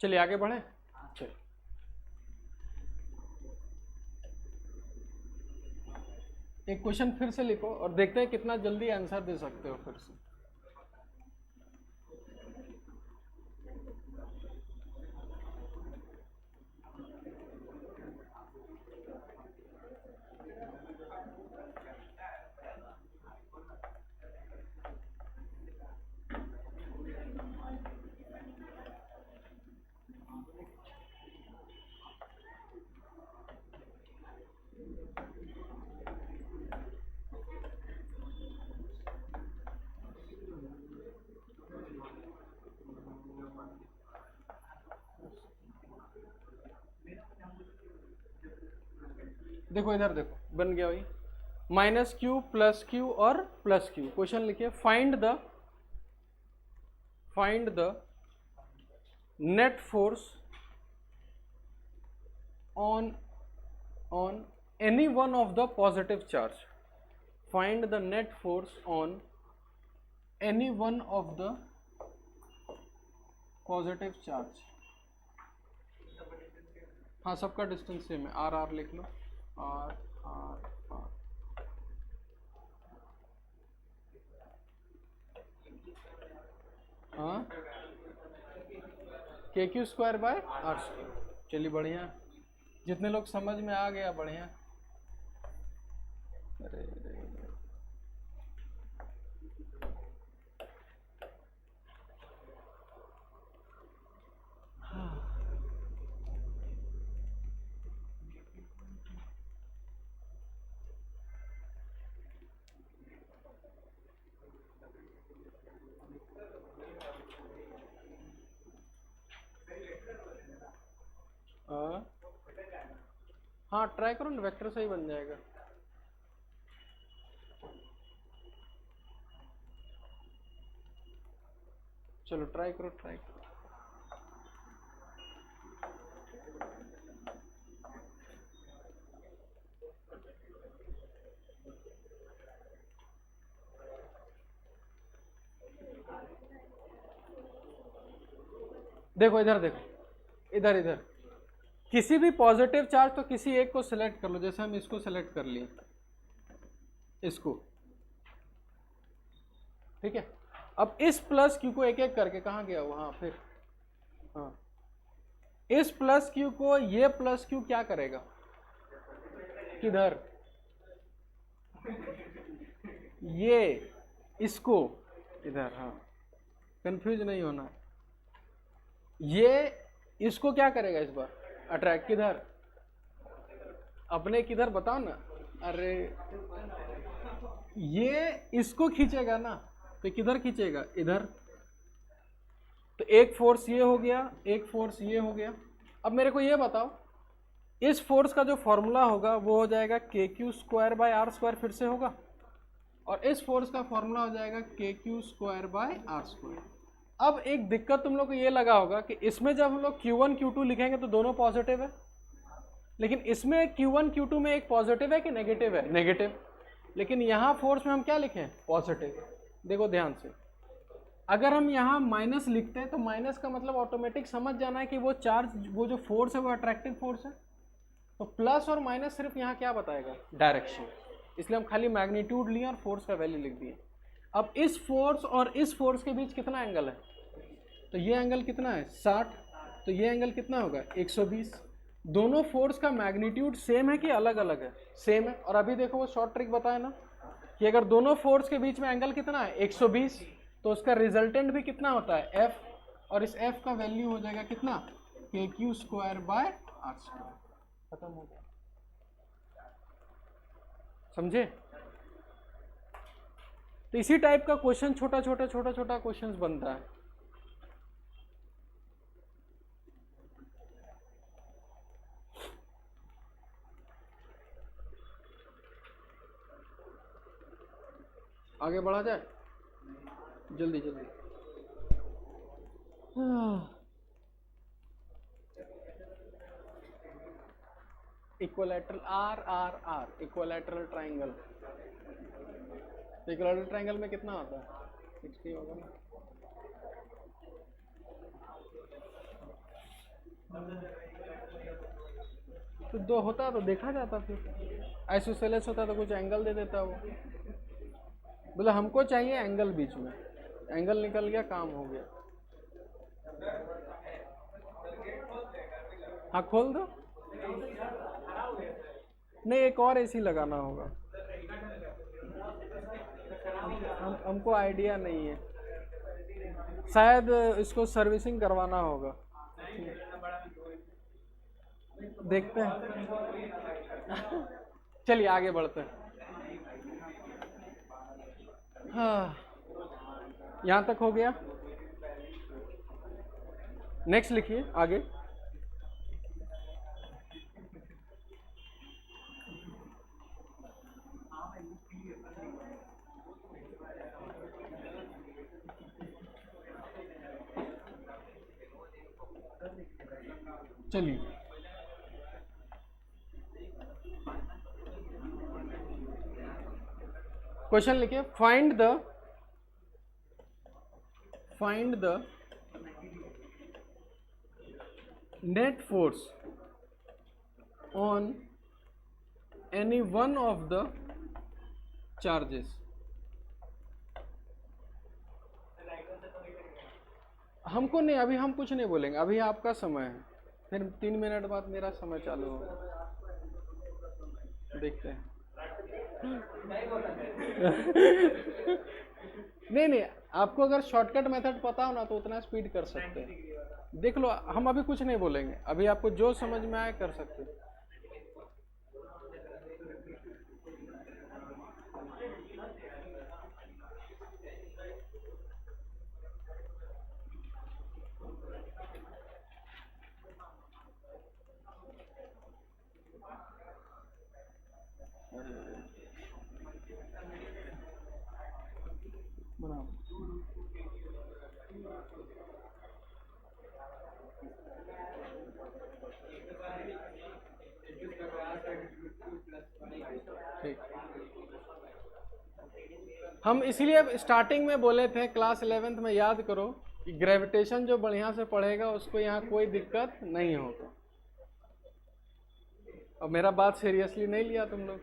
चलिए आगे बढ़े। चलिए एक क्वेश्चन फिर से लिखो और देखते हैं कितना जल्दी आंसर दे सकते हो फिर से। देखो इधर देखो, बन गया भाई, माइनस क्यू प्लस क्यू और प्लस क्यू। क्वेश्चन लिखिए, find the net force on any one of the positive charge. Find the net force on any one of the positive charge. हाँ, सबका डिस्टेंस सेम है, r r लिख लो, r are r. हाँ, k q square by r square. चलिए बढ़िया, जितने लोग समझ में आ गया बढ़िया। अरे हाँ, ट्राई करो ना, वेक्टर से ही बन जाएगा। चलो ट्राई करो, ट्राई करो। देखो इधर देखो, इधर इधर किसी भी पॉजिटिव चार्ज तो किसी एक को सिलेक्ट कर लो। जैसे हम इसको सिलेक्ट कर लिए, इसको, ठीक है। अब इस प्लस क्यू को एक एक करके, कहाँ गया वहां फिर, हाँ, इस प्लस क्यू को ये प्लस क्यू क्या करेगा, किधर, ये इसको इधर, हाँ, कंफ्यूज नहीं होना। ये इसको क्या करेगा इस बार, अट्रैक्ट किधर, अपने किधर बताओ ना। अरे ये इसको खींचेगा ना, तो किधर खींचेगा, इधर। तो एक फोर्स ये हो गया, एक फोर्स ये हो गया। अब मेरे को ये बताओ, इस फोर्स का जो फॉर्मूला होगा वो हो जाएगा k q square by r square, फिर से होगा, और इस फोर्स का फॉर्मूला हो जाएगा k q square by r square. अब एक दिक्कत तुम लोग को ये लगा होगा कि इसमें जब हम लोग Q1 Q2 लिखेंगे तो दोनों पॉजिटिव है, लेकिन इसमें Q1 Q2 में एक पॉजिटिव है कि नेगेटिव है, नेगेटिव। लेकिन यहाँ फोर्स में हम क्या लिखें, पॉजिटिव। देखो ध्यान से, अगर हम यहाँ माइनस लिखते हैं तो माइनस का मतलब ऑटोमेटिक समझ जाना है कि वो चार्ज, वो जो फोर्स है वो अट्रैक्टिव फोर्स है। तो प्लस और माइनस सिर्फ यहाँ क्या बताएगा, डायरेक्शन। इसलिए हम खाली मैग्नीट्यूड लिए और फोर्स का वैल्यू लिख दिए। अब इस फोर्स और इस फोर्स के बीच कितना एंगल है, तो ये एंगल कितना है, 60, तो ये एंगल कितना होगा, 120। दोनों फोर्स का मैग्नीट्यूड सेम है कि अलग अलग है, सेम है। और अभी देखो वो शॉर्ट ट्रिक बताया ना कि अगर दोनों फोर्स के बीच में एंगल कितना है, 120, तो उसका रिजल्टेंट भी कितना होता है, F, और इस F का वैल्यू हो जाएगा कितना, k q square by r square. खत्म हो गया, समझे। तो इसी टाइप का क्वेश्चन छोटा छोटा क्वेश्चंस बनता है। आगे बढ़ा जाए जल्दी जल्दी। Equilateral are are are equilateral triangle. Equilateral triangle में कितना होता है 60 होगा ना। तो दो होता तो देखा जाता, फिर आइसोसेलेस होता तो कुछ एंगल दे देता वो। बोला हमको चाहिए एंगल बीच में, एंगल निकल गया काम हो गया। हाँ खोल दो। नहीं एक और एसी लगाना होगा, हमको आइडिया नहीं है, शायद इसको सर्विसिंग करवाना होगा, देखते हैं। चलिए आगे बढ़ते हैं। हाँ यहाँ तक हो गया। नेक्स्ट लिखिए आगे। चलिए क्वेश्चन लिखिए। Find the net force on any one of the charges. हमको नहीं, अभी हम कुछ नहीं बोलेंगे, अभी आपका समय है, फिर 3 मिनट बाद मेरा समय चालू होगा, देखते हैं। नहीं आपको अगर शॉर्टकट मेथड पता हो ना तो उतना स्पीड कर सकते हैं। देख लो हम अभी कुछ नहीं बोलेंगे, अभी आपको जो समझ में आए कर सकते हैं। हम इसलिए अब स्टार्टिंग में बोले थे क्लास 11th में, याद करो कि ग्रेविटेशन जो बढ़िया से पढ़ेगा उसको यहाँ कोई दिक्कत नहीं होगा। अब मेरा बात सीरियसली नहीं लिया तुम लोग।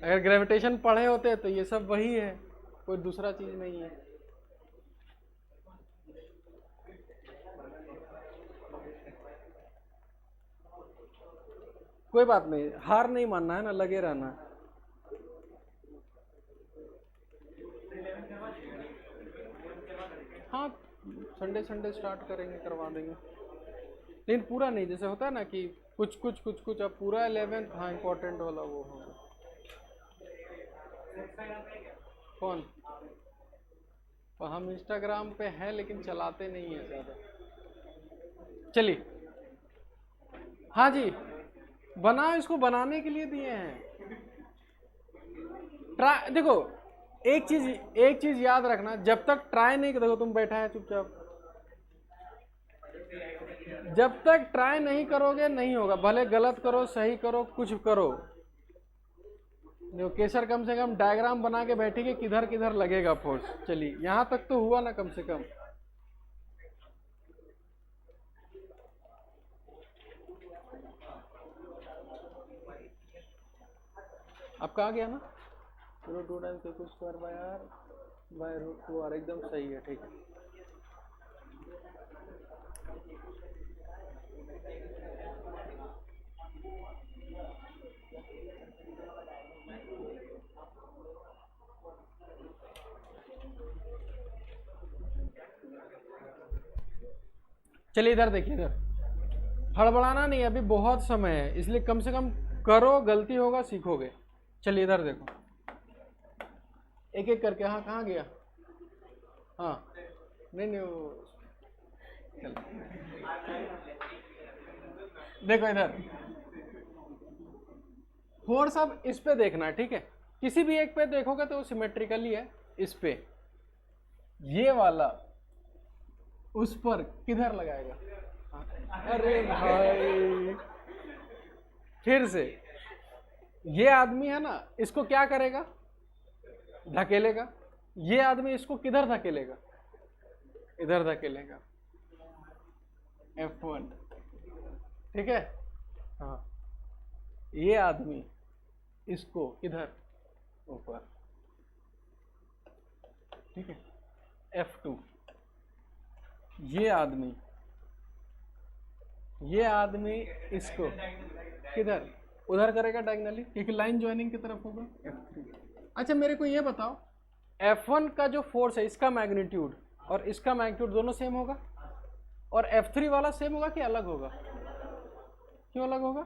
अगर ग्रेविटेशन पढ़े होते तो ये सब वही है, कोई दूसरा चीज नहीं है। कोई बात नहीं, हार नहीं मानना है ना, लगे रहना है। हाँ संडे स्टार्ट करेंगे, करवा देंगे, लेकिन पूरा नहीं, जैसे होता है ना कि कुछ अब पूरा 11th। हाँ इम्पोर्टेंट वाला वो होगा। कौन? हम इंस्टाग्राम पे हैं लेकिन चलाते नहीं है ज़्यादा। चलिए हाँ जी, बनाओ, इसको बनाने के लिए दिए हैं। ट्राई, देखो एक चीज याद रखना, जब तक ट्राई नहीं, देखो तुम बैठा है चुपचाप, जब तक ट्राई नहीं करोगे नहीं होगा, भले गलत करो सही करो कुछ करो। देखो केसर कम से कम डायग्राम बना के बैठी कि किधर किधर लगेगा फोर्स। चलिए यहां तक तो हुआ ना कम से कम। आपका आ गया ना? Root 2 times q square by root 2r, एकदम सही है, ठीक है। चलिए इधर देखिए, इधर हड़बड़ाना नहीं, अभी बहुत समय है, इसलिए कम से कम करो, गलती होगा सीखोगे। चलिए इधर देखो, एक एक करके। हाँ कहाँ गया? हाँ नहीं नहीं वो चल देखो इधर फोर्स अब इस पे देखना है, ठीक है? किसी भी एक पे देखोगे तो सिमेट्रिकली है। इस पे ये वाला उस पर किधर लगाएगा? अरे भाई फिर से ये आदमी है ना, इसको क्या करेगा? धकेलेगा। ये आदमी इसको किधर धकेलेगा? इधर धकेलेगा। F1, ठीक है? हाँ ये आदमी इसको इधर ऊपर, ठीक है? F2 ये आदमी इसको किधर? उधर करेगा डायगनली, क्योंकि लाइन ज्वाइनिंग की तरफ होगा। F3। अच्छा मेरे को ये बताओ, F1 का जो फोर्स है इसका मैग्नीट्यूड और इसका मैग्नीट्यूड दोनों सेम होगा, और F3 वाला सेम होगा कि अलग होगा? क्यों अलग होगा?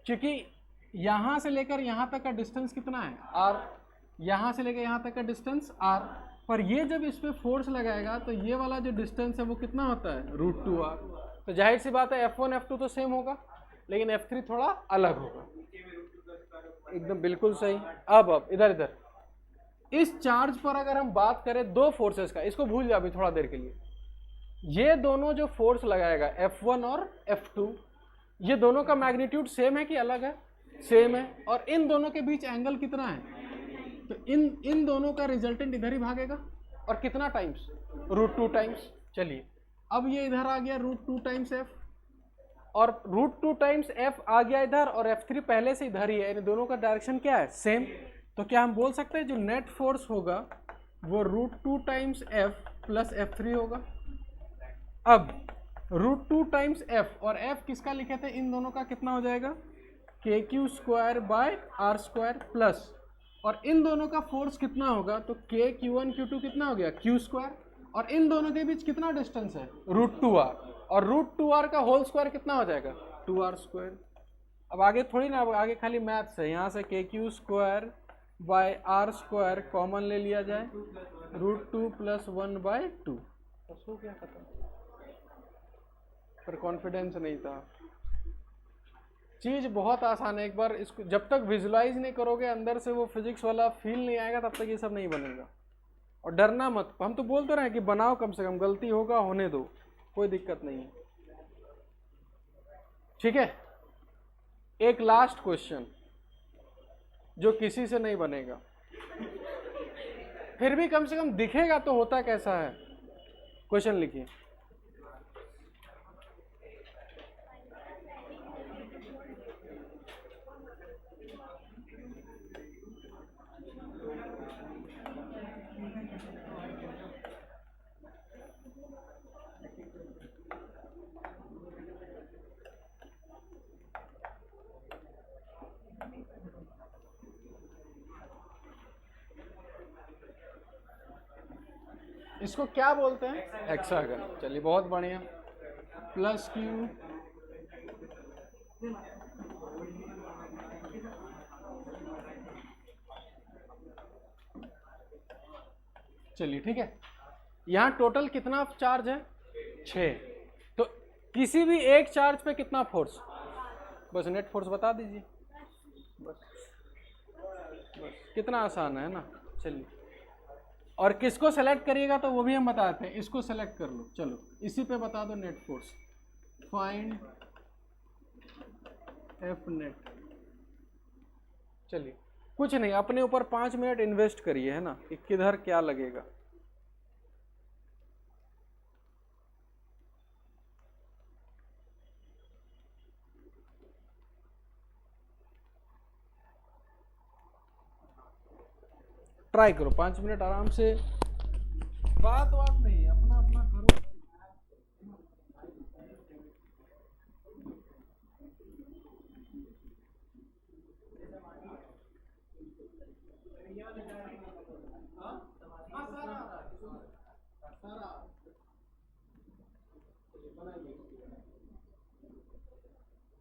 क्योंकि यहां से लेकर यहां तक का डिस्टेंस कितना है? R। यहां से लेकर यहां तक का डिस्टेंस R, पर ये जब इस पे फोर्स लगाएगा तो ये वाला जो डिस्टेंस है वो कितना होता है? √2R। तो जाहिर सी बात है F1 F2 तो सेम होगा, लेकिन F3 थोड़ा अलग होगा। एकदम बिल्कुल सही। अब इधर इस चार्ज पर अगर हम बात करें दो फोर्सेस का, इसको भूल जा अभी थोड़ा देर के लिए। ये दोनों जो फोर्स लगाएगा F1 और F2, ये दोनों का मैग्नीट्यूड सेम है कि अलग है? सेम है। और इन दोनों के बीच एंगल कितना है? तो इन दोनों का रिजल्टेंट इधर ही भागेगा, और कितना टाइम्स? √2 टाइम्स। चलिए अब ये इधर आ गया √2 टाइम्स F, और √2 टाइम्स F आ गया इधर, और F3 पहले से इधर ही है, इन दोनों का डायरेक्शन क्या है? सेम। तो क्या हम बोल सकते हैं जो नेट फोर्स होगा वो √2 टाइम्स F प्लस F3 होगा? अब √2 टाइम्स F, और F किसका लिखे थे? इन दोनों का कितना हो जाएगा? KQ²/R² प्लस, और इन दोनों का फोर्स कितना होगा? तो KQ1 Q2 कितना हो गया? Q², और इन दोनों के बीच कितना डिस्टेंस है? √2R, और √2R का होल स्क्वायर कितना हो जाएगा? 2R²। अब आगे थोड़ी ना, अब आगे खाली मैथ्स है। यहाँ से KQ²/R² कॉमन ले लिया जाए, √2 + 1/2, बस हो गया खत्म। पर कॉन्फिडेंस नहीं था। चीज बहुत आसान है, एक बार इसको जब तक विजुलाइज नहीं करोगे, अंदर से वो फिजिक्स वाला फील नहीं आएगा, तब तक ये सब नहीं बनेगा। और डरना मत, हम तो बोलते रहे कि बनाओ, कम से कम गलती होगा होने दो, कोई दिक्कत नहीं है, ठीक है? एक लास्ट क्वेश्चन जो किसी से नहीं बनेगा, फिर भी कम से कम दिखेगा तो होता कैसा है। क्वेश्चन लिखिए। इसको क्या बोलते हैं? हेक्सागन। चलिए बहुत बढ़िया। प्लस Q चलिए ठीक है। यहाँ टोटल कितना चार्ज है? 6। तो किसी भी एक चार्ज पे कितना फोर्स? बस नेट फोर्स बता दीजिए, बस कितना आसान है ना। चलिए, और किसको सेलेक्ट करिएगा तो वो भी हम बताते हैं। इसको सेलेक्ट कर लो, चलो इसी पे बता दो net force. Find F net. चलिए कुछ नहीं, अपने ऊपर 5 मिनट इन्वेस्ट करिए, है ना, कि किधर क्या लगेगा। ट्राई करो 5 मिनट आराम से, बात नहीं, अपना अपना करो।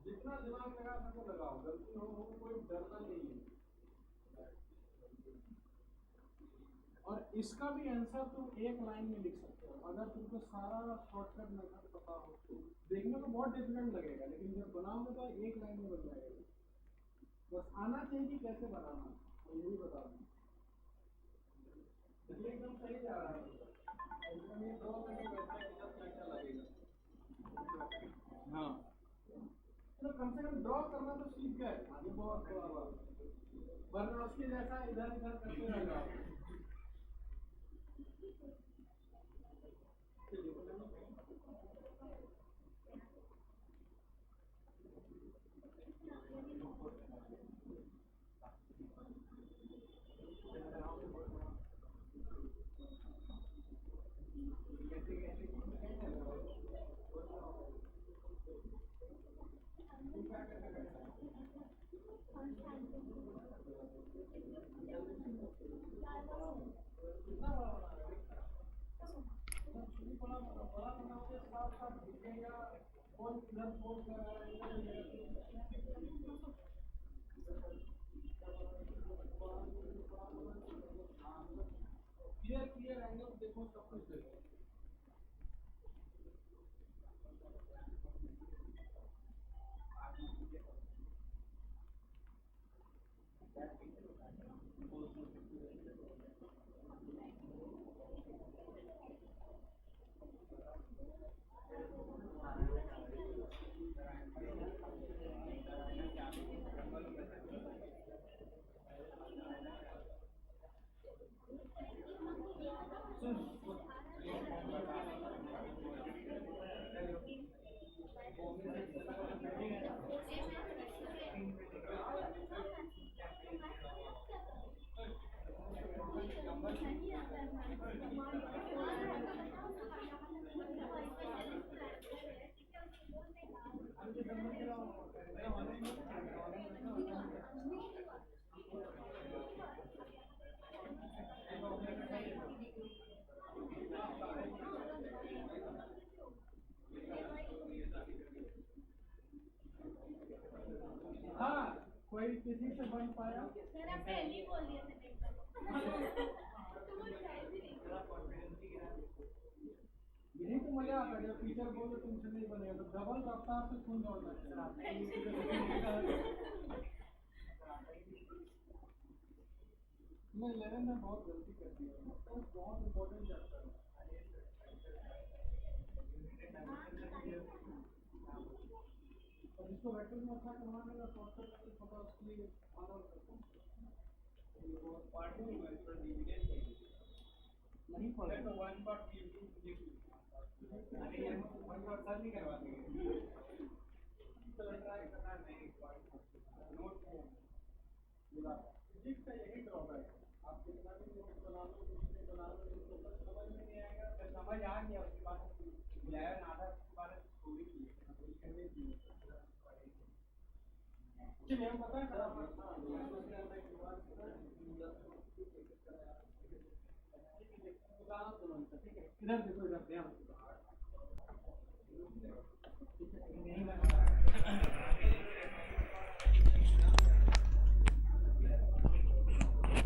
जितना दिमाग लगा सको लगाओ, गलती हो कोई डरना नहीं है। और इसका भी आंसर तुम एक लाइन में लिख सकते हो अगर तुमको सारा शॉर्टकट मेथड पता हो तो। देखने में बहुत डिफिकल्ट लगेगा लेकिन जब बनाओगे तो एक लाइन में बन जाएगा। बस आना चाहिए कि कैसे बनाना, तो यही बता दूँ। एकदम सही जा रहा है, एकदम ये 2 मिनट बैठना कि जब क्या लगेगा। हाँ तो कम से कम ड्रॉ करना तो सीख गए, आगे बहुत थोड़ा बात, वरना उसके जैसा इधर इधर करते रह जाओ। क्लियर एंगल देखो सब कुछ देखो। हाँ कोई किसी से बन पाया, मैंने पहले बोल दिया यही तो मजा आता है जब टीचर बोले तुमसे नहीं बनेगा तो डबल रफ्तार से खून दौड़ना मैं 11 में बहुत गलती कर दी है, तो बहुत इम्पोर्टेंट चैप्टर है। और जिसको वेक्टर में अच्छा करवाने का शॉर्टकट पता उसके लिए ऑनर करता हूँ। नहीं पढ़े तो वन पार्ट नहीं करवाते तो ट्राई करना नहीं नोट फिजिक्स का यही ड्रॉबैक है। आप कितना भी नोट बना लो कुछ नहीं बना लो तो समझ में नहीं आएगा। जब समझ आ गया उसके बाद ग्यारह आधा उसके बाद स्टोरी की चलिए हम पता इधर देखो इधर ध्यान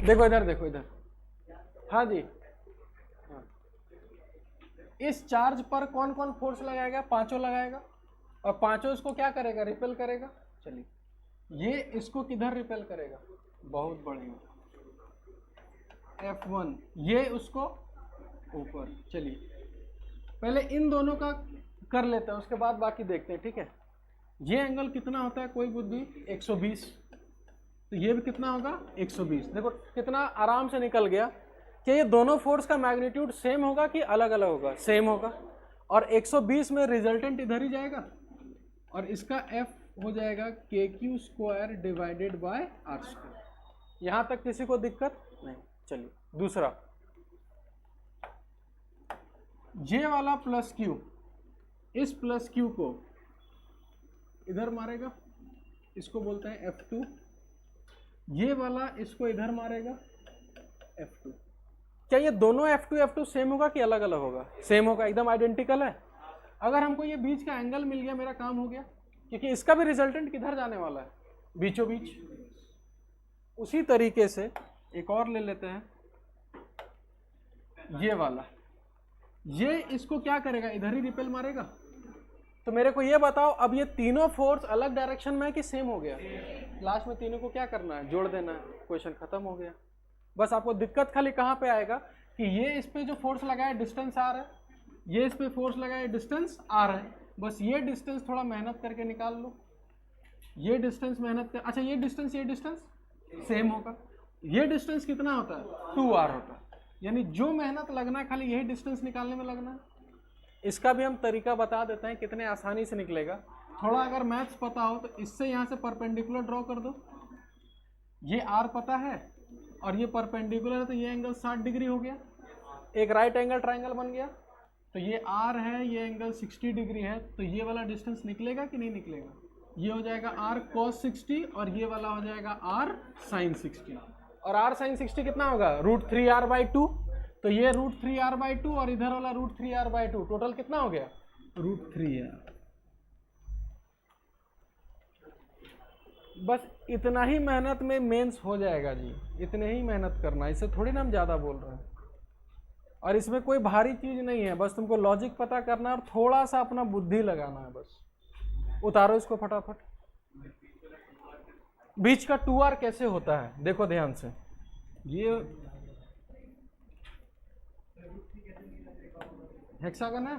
देखो इधर देखो इधर। हाँ जी हाँ। इस चार्ज पर कौन कौन फोर्स लगाएगा? पांचों लगाएगा और पांचों इसको क्या करेगा? रिपेल करेगा। चलिए ये इसको किधर रिपेल करेगा? बहुत बढ़िया F1 ये उसको ऊपर। चलिए पहले इन दोनों का कर लेते हैं उसके बाद बाकी देखते हैं, ठीक है। ये एंगल कितना होता है कोई बुद्धि? 120। तो ये भी कितना होगा? 120। देखो कितना आराम से निकल गया कि ये दोनों फोर्स का मैग्नीट्यूड सेम होगा कि अलग अलग होगा? सेम होगा। और 120 में रिजल्टेंट इधर ही जाएगा और इसका F हो जाएगा KQ² डिवाइडेड बाय R²। यहाँ तक किसी को दिक्कत नहीं। चलिए दूसरा, ये वाला प्लस Q, इस प्लस Q को इधर मारेगा, इसको बोलते हैं F2। ये वाला इसको इधर मारेगा F2। क्या ये दोनों F2 सेम होगा कि अलग अलग होगा? सेम होगा, एकदम आइडेंटिकल है। अगर हमको ये बीच का एंगल मिल गया मेरा काम हो गया, क्योंकि इसका भी रिजल्टेंट किधर जाने वाला है? बीचों बीच। उसी तरीके से एक और ले लेते हैं, ये वाला, ये इसको क्या करेगा, इधर ही रिपेल मारेगा। तो मेरे को ये बताओ, अब ये तीनों फोर्स अलग डायरेक्शन में है कि सेम हो गया? लास्ट में तीनों को क्या करना है, जोड़ देना है, क्वेश्चन खत्म हो गया। बस आपको दिक्कत खाली कहाँ पे आएगा कि ये इस पे जो फोर्स लगा है डिस्टेंस आर है, ये इस पे फोर्स लगा है डिस्टेंस आर है, बस ये डिस्टेंस थोड़ा मेहनत करके निकाल लो। ये डिस्टेंस मेहनत कर, अच्छा ये डिस्टेंस सेम होगा। ये डिस्टेंस कितना होता है, 2r होता है, यानी जो मेहनत लगना है खाली यही डिस्टेंस निकालने में लगना है। इसका भी हम तरीका बता देते हैं कितने आसानी से निकलेगा। थोड़ा अगर मैथ्स पता हो तो इससे यहाँ से परपेंडिकुलर ड्रॉ कर दो, ये r पता है और ये परपेंडिकुलर है, तो ये एंगल 60 डिग्री हो गया, एक राइट एंगल ट्राइंगल बन गया। तो ये r है, ये एंगल 60 डिग्री है, तो ये वाला डिस्टेंस निकलेगा कि नहीं निकलेगा? ये हो जाएगा r cos 60 और ये वाला हो जाएगा r sin 60, और r sin 60 कितना होगा, √3r/2। तो ये √3r/2 और इधर वाला √3r/2, टोटल कितना हो गया, √3r। बस इतना ही मेहनत में मेंस हो जाएगा जी, इतने ही मेहनत करना, इससे थोड़ी ना हम ज़्यादा बोल रहे हैं। और इसमें कोई भारी चीज़ नहीं है, बस तुमको लॉजिक पता करना है और थोड़ा सा अपना बुद्धि लगाना है बस। उतारो इसको फटाफट। बीच का 2r कैसे होता है, देखो ध्यान से। ये हेक्सागन है,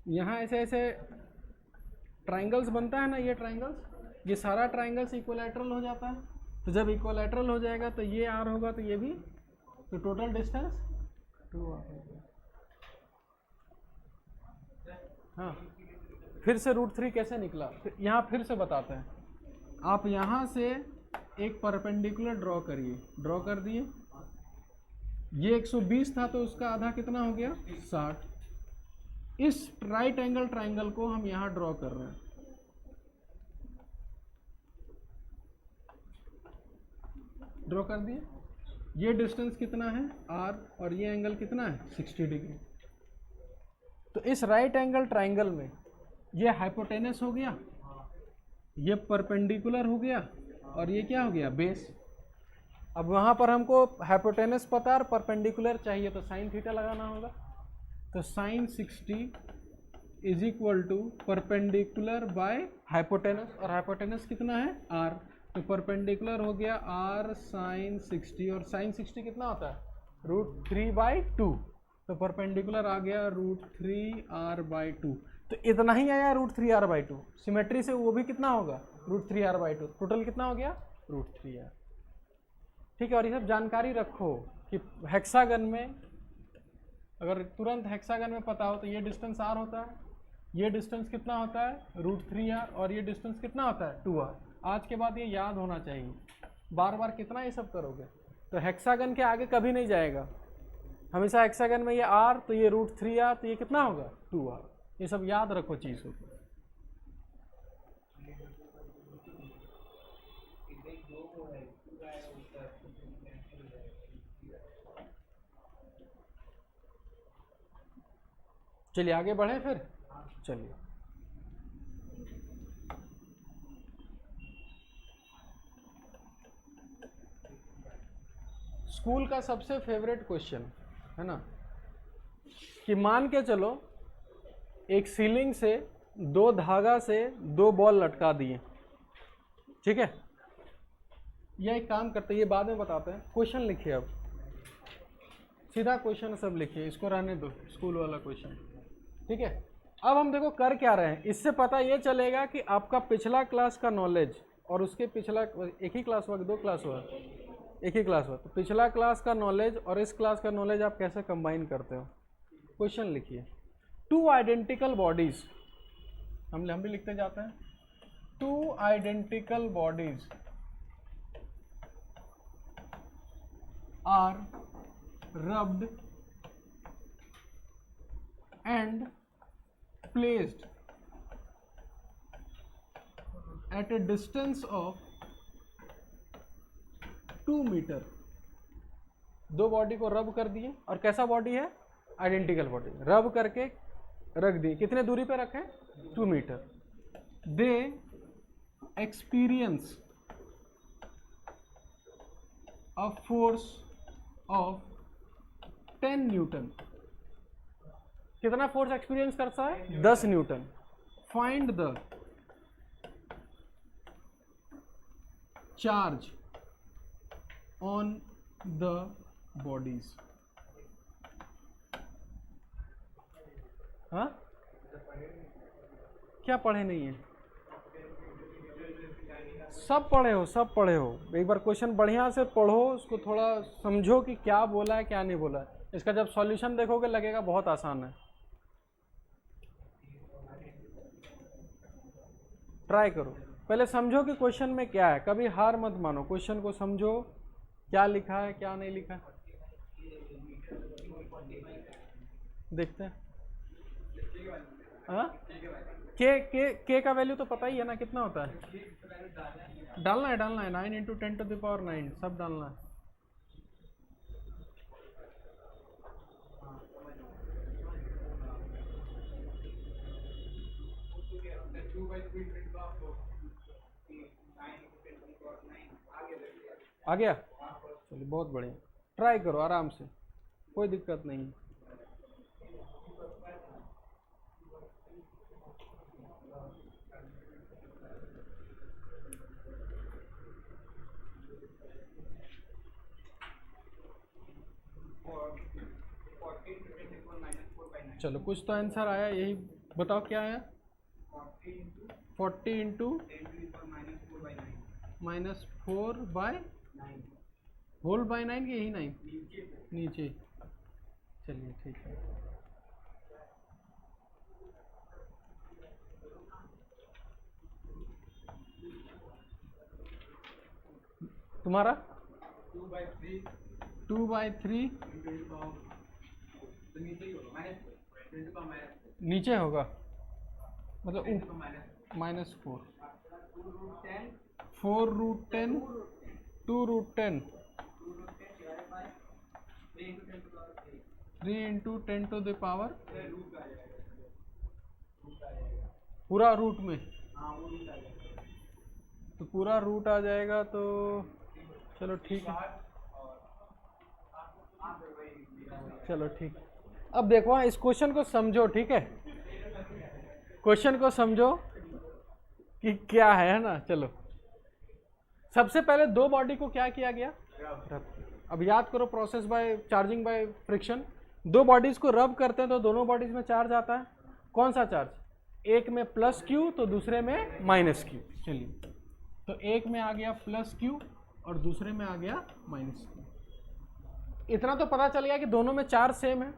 यहाँ ऐसे ऐसे ट्राइंगल्स बनता है ना, ये ट्राइंगल्स, ये सारा ट्राइंगल्स इक्विलैटरल हो जाता है। तो जब इक्विलैटरल हो जाएगा तो ये r होगा, तो ये भी, तो टोटल डिस्टेंस 2r होगा। हाँ, फिर से √3 कैसे निकला, यहाँ फिर से बताते हैं। आप यहाँ से एक परपेंडिकुलर ड्रॉ करिए, ड्रॉ कर दिए, ये 120 था तो उसका आधा कितना हो गया, 60। इस राइट एंगल ट्राइंगल को हम यहाँ ड्रॉ कर रहे हैं, ड्रॉ कर दिए। ये डिस्टेंस कितना है, r, और ये एंगल कितना है, 60 डिग्री। तो इस राइट एंगल ट्राइंगल में ये हाइपोटेनस हो गया, ये परपेंडिकुलर हो गया, और ये क्या हो गया, बेस। अब वहाँ पर हमको हाइपोटेनस पता और परपेंडिकुलर चाहिए, तो साइन थीटा लगाना होगा। तो sine 60 is equal to perpendicular by hypotenuse, और हाइपोटेनस कितना है, r। तो परपेंडिकुलर हो गया r साइन 60, और साइन 60 कितना होता है, √3/2। तो परपेंडिकुलर आ गया √3r/2। तो इतना ही आया √3r/2, सिमेट्री से वो भी कितना होगा, √3r/2। टोटल कितना हो गया, √3r। ठीक है, और ये सब जानकारी रखो कि हेक्सागन में अगर तुरंत हेक्सागन में पता हो तो ये डिस्टेंस r होता है, ये डिस्टेंस कितना होता है, √3r, और ये डिस्टेंस कितना होता है, 2r। आज के बाद ये याद होना चाहिए, बार बार कितना ये सब करोगे तो हेक्सागन के आगे कभी नहीं जाएगा। हमेशा हेक्सागन में ये r, तो ये √3r, तो ये कितना होगा, 2r। ये सब याद रखो चीज़ों को। चलिए आगे बढ़े फिर, चलिए। स्कूल का सबसे फेवरेट क्वेश्चन है ना, कि मान के चलो एक सीलिंग से 2 धागा से 2 बॉल लटका दिए, ठीक है। यह एक काम करते हैं, ये बाद में बताते हैं। क्वेश्चन लिखिए, अब सीधा क्वेश्चन सब लिखिए, इसको रहने दो, स्कूल वाला क्वेश्चन, ठीक है। अब हम देखो कर क्या रहे हैं, इससे पता ये चलेगा कि आपका पिछला क्लास का नॉलेज और उसके पिछला, एक ही क्लास हुआ कि 2 क्लास हुआ, एक ही क्लास हुआ, तो पिछला क्लास का नॉलेज और इस क्लास का नॉलेज आप कैसे कंबाइन करते हो। क्वेश्चन लिखिए, 2 आइडेंटिकल बॉडीज, हम भी लिखते जाते हैं, 2 identical bodies are rubbed and placed at a distance of 2 metre. 2 body को रब कर दिए, और कैसा बॉडी है, आइडेंटिकल बॉडी, रब करके रख दिए, कितने दूरी पे रखें, 2 metre. They experience a force of 10 newton. कितना फोर्स एक्सपीरियंस करता है? 10 newton. Find the charge on the bodies. हाँ, क्या पढ़े नहीं है? सब पढ़े हो, सब पढ़े हो। एक बार क्वेश्चन बढ़िया से पढ़ो, उसको थोड़ा समझो कि क्या बोला है क्या नहीं बोला है। इसका जब सॉल्यूशन देखोगे लगेगा बहुत आसान है। ट्राई करो, पहले समझो कि क्वेश्चन में क्या है। कभी हार मत मानो, क्वेश्चन को समझो क्या लिखा है क्या नहीं लिखा है। देखते हैं। हाँ, के का वैल्यू तो पता ही है ना, कितना होता है? डालना है 9 इंटू 10 टू द पावर 9, सब डालना है। आ गया? चलिए बहुत बढ़िया, ट्राई करो आराम से, कोई दिक्कत नहीं है। चलो कुछ तो आंसर आया, यही बताओ क्या आया? 40 इंटू -4/9 होल बाय 9 की, यही 9 नीचे। चलिए ठीक है। तुम्हारा 2/3 नीचे होगा, मतलब -4 4√10 2√10 3 इंटू 10 टू द पावर, पूरा रूट में, तो पूरा रूट आ जाएगा। तो चलो ठीक है, चलो ठीक। अब देखो इस क्वेश्चन को समझो, ठीक है? क्वेश्चन को समझो कि क्या है ना। चलो सबसे पहले दो बॉडी को क्या किया गया? रब। अब याद करो, process by charging by friction. दो बॉडीज को रब करते हैं तो दोनों बॉडीज में चार्ज आता है। कौन सा चार्ज? एक में +q तो दूसरे में -q। चलिए, तो एक में आ गया +q और दूसरे में आ गया -q। इतना तो पता चल गया कि दोनों में चार्ज सेम है,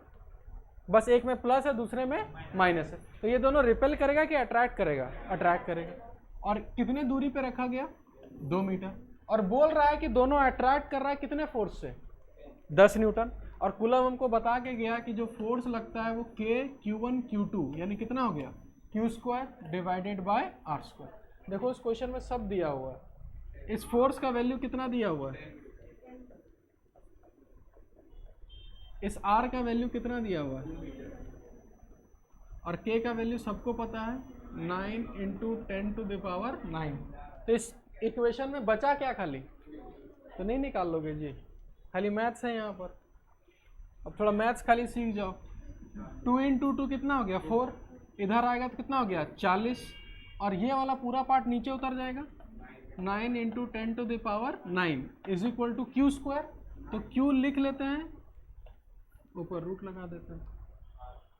बस एक में प्लस है दूसरे में माइनस है। तो ये दोनों रिपेल करेगा कि अट्रैक्ट करेगा? अट्रैक्ट करेगा। और कितने दूरी पे रखा गया? 2 मीटर। और बोल रहा है कि दोनों अट्रैक्ट कर रहा है कितने फोर्स से? 10 न्यूटन। और कूलम हमको बता के गया कि जो फोर्स लगता है वो K Q1 Q2 यानी कितना हो गया? Q² divided by R²। देखो इस क्वेश्चन में सब दिया हुआ है। इस फोर्स का वैल्यू कितना दिया हुआ है? इस R का वैल्यू कितना दिया हुआ है? और K का वैल्यू सबको पता है, 9 इंटू 10 टू द पावर 9। तो इस इक्वेशन में बचा क्या? खाली तो नहीं निकाल लोगे जी, खाली मैथ्स है यहाँ पर। अब थोड़ा मैथ्स खाली सीख जाओ। 2 इंटू 2 कितना हो गया? 4। इधर आएगा तो कितना हो गया? 40। और ये वाला पूरा पार्ट नीचे उतर जाएगा। 9 into 10 to the power 9 is equal to Q²। तो Q लिख लेते हैं, ऊपर रूट लगा देते हैं,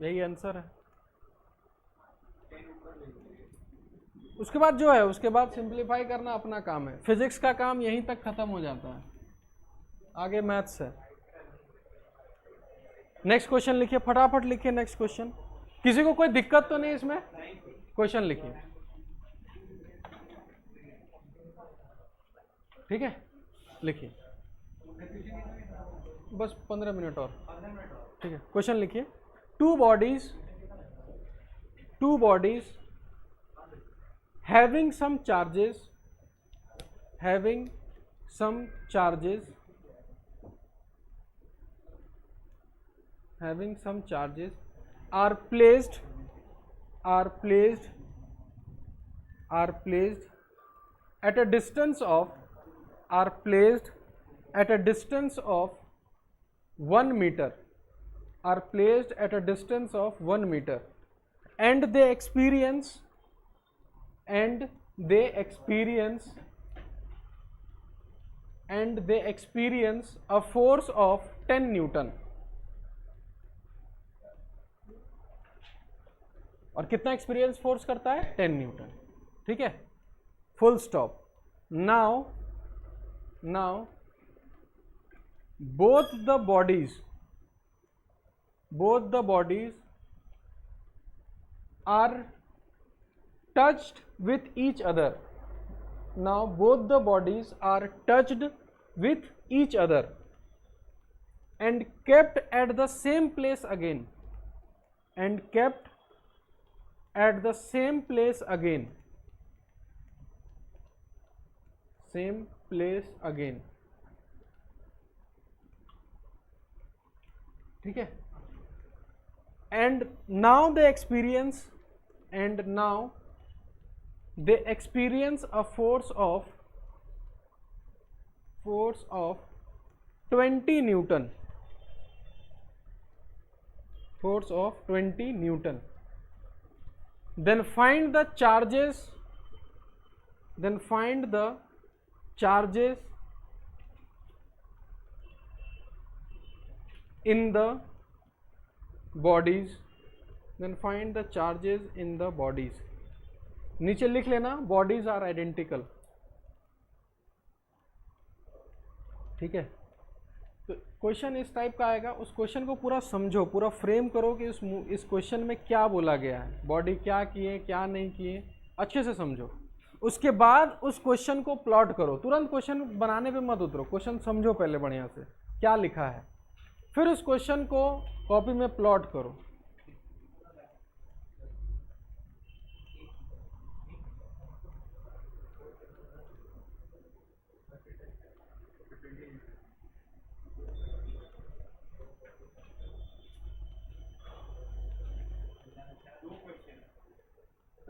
यही आंसर है। उसके बाद जो है, उसके बाद सिंप्लीफाई करना अपना काम है। फिजिक्स का काम यहीं तक खत्म हो जाता है, आगे मैथ्स है। नेक्स्ट क्वेश्चन लिखिए, फटाफट लिखिए नेक्स्ट क्वेश्चन। किसी को कोई दिक्कत तो नहीं इसमें? क्वेश्चन लिखिए, ठीक है? लिखिए, बस 15 मिनट और, ठीक है? क्वेश्चन लिखिए। Two bodies having some charges are placed at a distance of 1 meter are placed at a distance of 1 meter and they experience a force of 10 Newton. और कितना एक्सपीरियंस फोर्स करता है? 10 न्यूटन. ठीक है, full stop. Now both the bodies are touched with each other. Now both the bodies are touched with each other and kept at the same place again. Same place again. ठीक है. And now they experience a force of 20 Newton. Then find the charges in the bodies. नीचे लिख लेना bodies are identical. ठीक है. तो question इस type का आएगा. उस क्वेश्चन को पूरा समझो, पूरा फ्रेम करो कि इस क्वेश्चन में क्या बोला गया है, बॉडी क्या किए क्या नहीं किए, अच्छे से समझो. उसके बाद उस क्वेश्चन को प्लॉट करो. तुरंत क्वेश्चन बनाने पे मत उतरो, क्वेश्चन समझो पहले बढ़िया से क्या लिखा है, फिर उस क्वेश्चन को कॉपी में प्लॉट करो.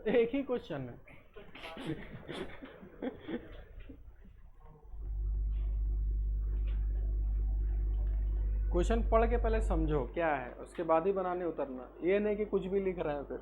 एक ही क्वेश्चन है. क्वेश्चन पढ़ के पहले समझो क्या है, उसके बाद ही बनाने उतरना. ये नहीं कि कुछ भी लिख रहे हैं फिर.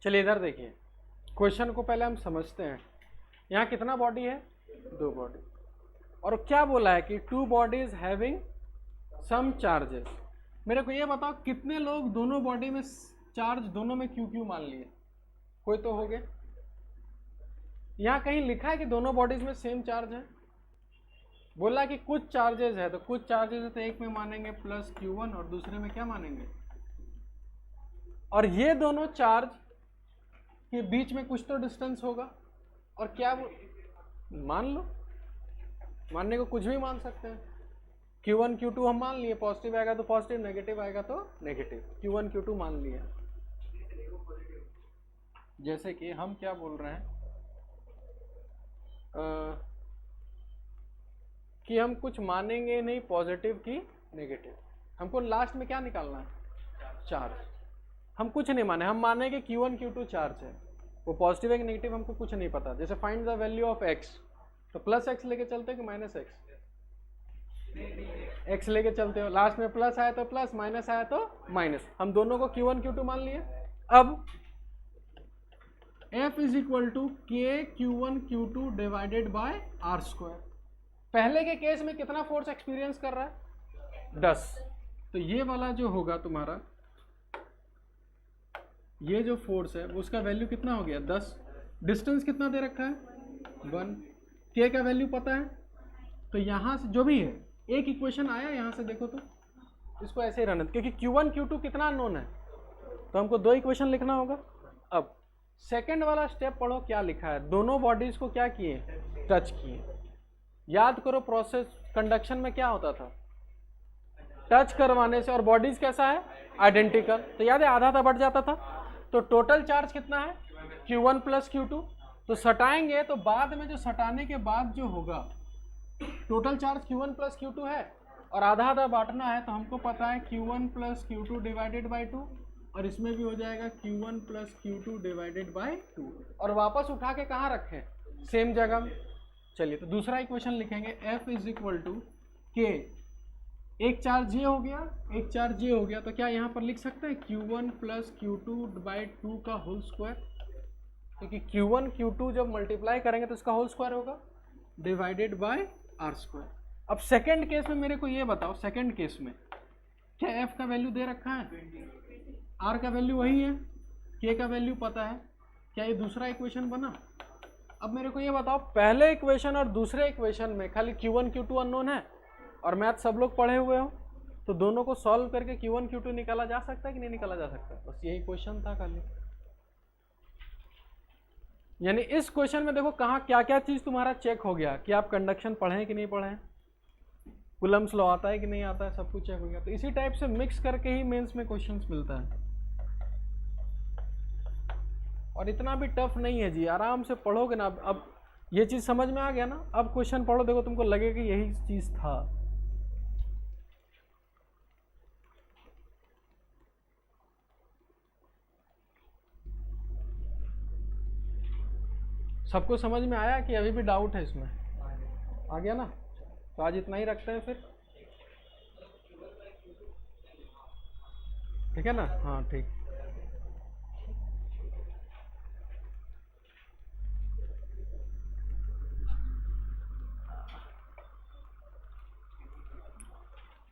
चलिए इधर देखिए, क्वेश्चन को पहले हम समझते हैं. यहाँ कितना बॉडी है? 2 बॉडी. और क्या बोला है कि 2 बॉडीज हैविंग सम चार्जेस. मेरे को ये बताओ कितने लोग दोनों बॉडी में चार्ज दोनों में क्यू क्यू मान लिए? कोई तो हो गए. यहाँ कहीं लिखा है कि दोनों बॉडीज में सेम चार्ज है? बोला कि कुछ चार्जेस है, तो कुछ चार्जेस है तो एक में मानेंगे प्लस Q1 और दूसरे में क्या मानेंगे? और ये दोनों चार्ज के बीच में कुछ तो डिस्टेंस होगा. और क्या मान लो, मानने को कुछ भी मान सकते हैं. Q1 Q2 हम मान लिए, पॉजिटिव आएगा तो पॉजिटिव, नेगेटिव आएगा तो नेगेटिव. Q1 Q2 मान लिया. जैसे कि हम क्या बोल रहे हैं कि हम कुछ मानेंगे नहीं पॉजिटिव की नेगेटिव। हमको लास्ट में क्या निकालना है? चार्ज। हम कुछ नहीं माने, हम माने कि Q1 Q2 चार्ज है, वो पॉजिटिव है कि नेगेटिव हमको कुछ नहीं पता। जैसे find the value of x, तो प्लस x लेके चलते हो कि माइनस x? x लेके चलते हो, लास्ट में प्लस आया तो प्लस, माइनस आया तो माइनस। हम दोनों को Q1 Q2 मान लिए। अब F इज इक्वल टू के Q1 Q2 divided by r square. पहले के केस में कितना फोर्स एक्सपीरियंस कर रहा है? 10। तो ये वाला जो होगा तुम्हारा, ये जो फोर्स है उसका वैल्यू कितना हो गया? 10। डिस्टेंस कितना दे रखा है? 1। के का वैल्यू पता है, तो यहाँ से जो भी है एक इक्वेशन आया, यहाँ से देखो तो इसको ऐसे ही रहने दो, क्योंकि Q1 Q2 कितना अननोन है, तो हमको 2 इक्वेशन लिखना होगा। अब सेकंड वाला स्टेप पढ़ो, क्या लिखा है? दोनों बॉडीज को क्या किए? टच किए। याद करो प्रोसेस कंडक्शन में क्या होता था? टच करवाने से, और बॉडीज कैसा है? आइडेंटिकल। तो याद है आधा आधा बढ़ जाता था। तो टोटल चार्ज कितना है? Q1 plus Q2। तो सटाएंगे तो बाद में जो सटाने के बाद जो होगा, total charge Q1 plus Q2 है और आधा आधा बांटना है, तो हमको पता है Q1 plus Q2 divided by 2, और इसमें भी हो जाएगा Q1 plus Q2 divided by 2, और वापस उठा के कहाँ रखें? सेम जगह में। चलिए तो दूसरा इक्वेशन लिखेंगे, F इज इक्वल टू के, एक चार्ज ये हो गया, एक चार्ज ये हो गया, तो क्या यहाँ पर लिख सकते हैं Q1 प्लस Q2 बाई 2 का होल स्क्वायर, क्योंकि Q1 Q2 जब मल्टीप्लाई करेंगे तो इसका होल स्क्वायर होगा, डिवाइडेड बाय आर स्क्वायर। अब सेकंड केस में मेरे को ये बताओ, सेकंड केस में क्या F का वैल्यू दे रखा है? R का वैल्यू वही है, K का वैल्यू पता है, क्या ये दूसरा इक्वेशन बना? अब मेरे को ये बताओ, पहले इक्वेशन और दूसरे इक्वेशन में खाली Q1 Q2 अननोन है, और मैथ सब लोग पढ़े हुए हो, तो दोनों को सॉल्व करके Q1 Q2 निकाला जा सकता है कि नहीं निकाला जा सकता? बस यही क्वेश्चन था खाली। यानी इस क्वेश्चन में देखो कहाँ क्या क्या चीज तुम्हारा चेक हो गया, कि आप कंडक्शन पढ़े कि नहीं पढ़े, कूलम्स लॉ आता है कि नहीं आता है, सब कुछ चेक हो गया। तो इसी टाइप से मिक्स करके ही मेंस में क्वेश्चंस मिलता है, और इतना भी टफ नहीं है जी, आराम से पढ़ोगे ना। अब ये चीज समझ में आ गया ना, अब क्वेश्चन पढ़ो, देखो तुमको लगेगा कि यही चीज था। सबको समझ में आया कि अभी भी डाउट है इसमें? आ गया ना? तो आज इतना ही रखते हैं फिर, ठीक है ना? हाँ ठीक।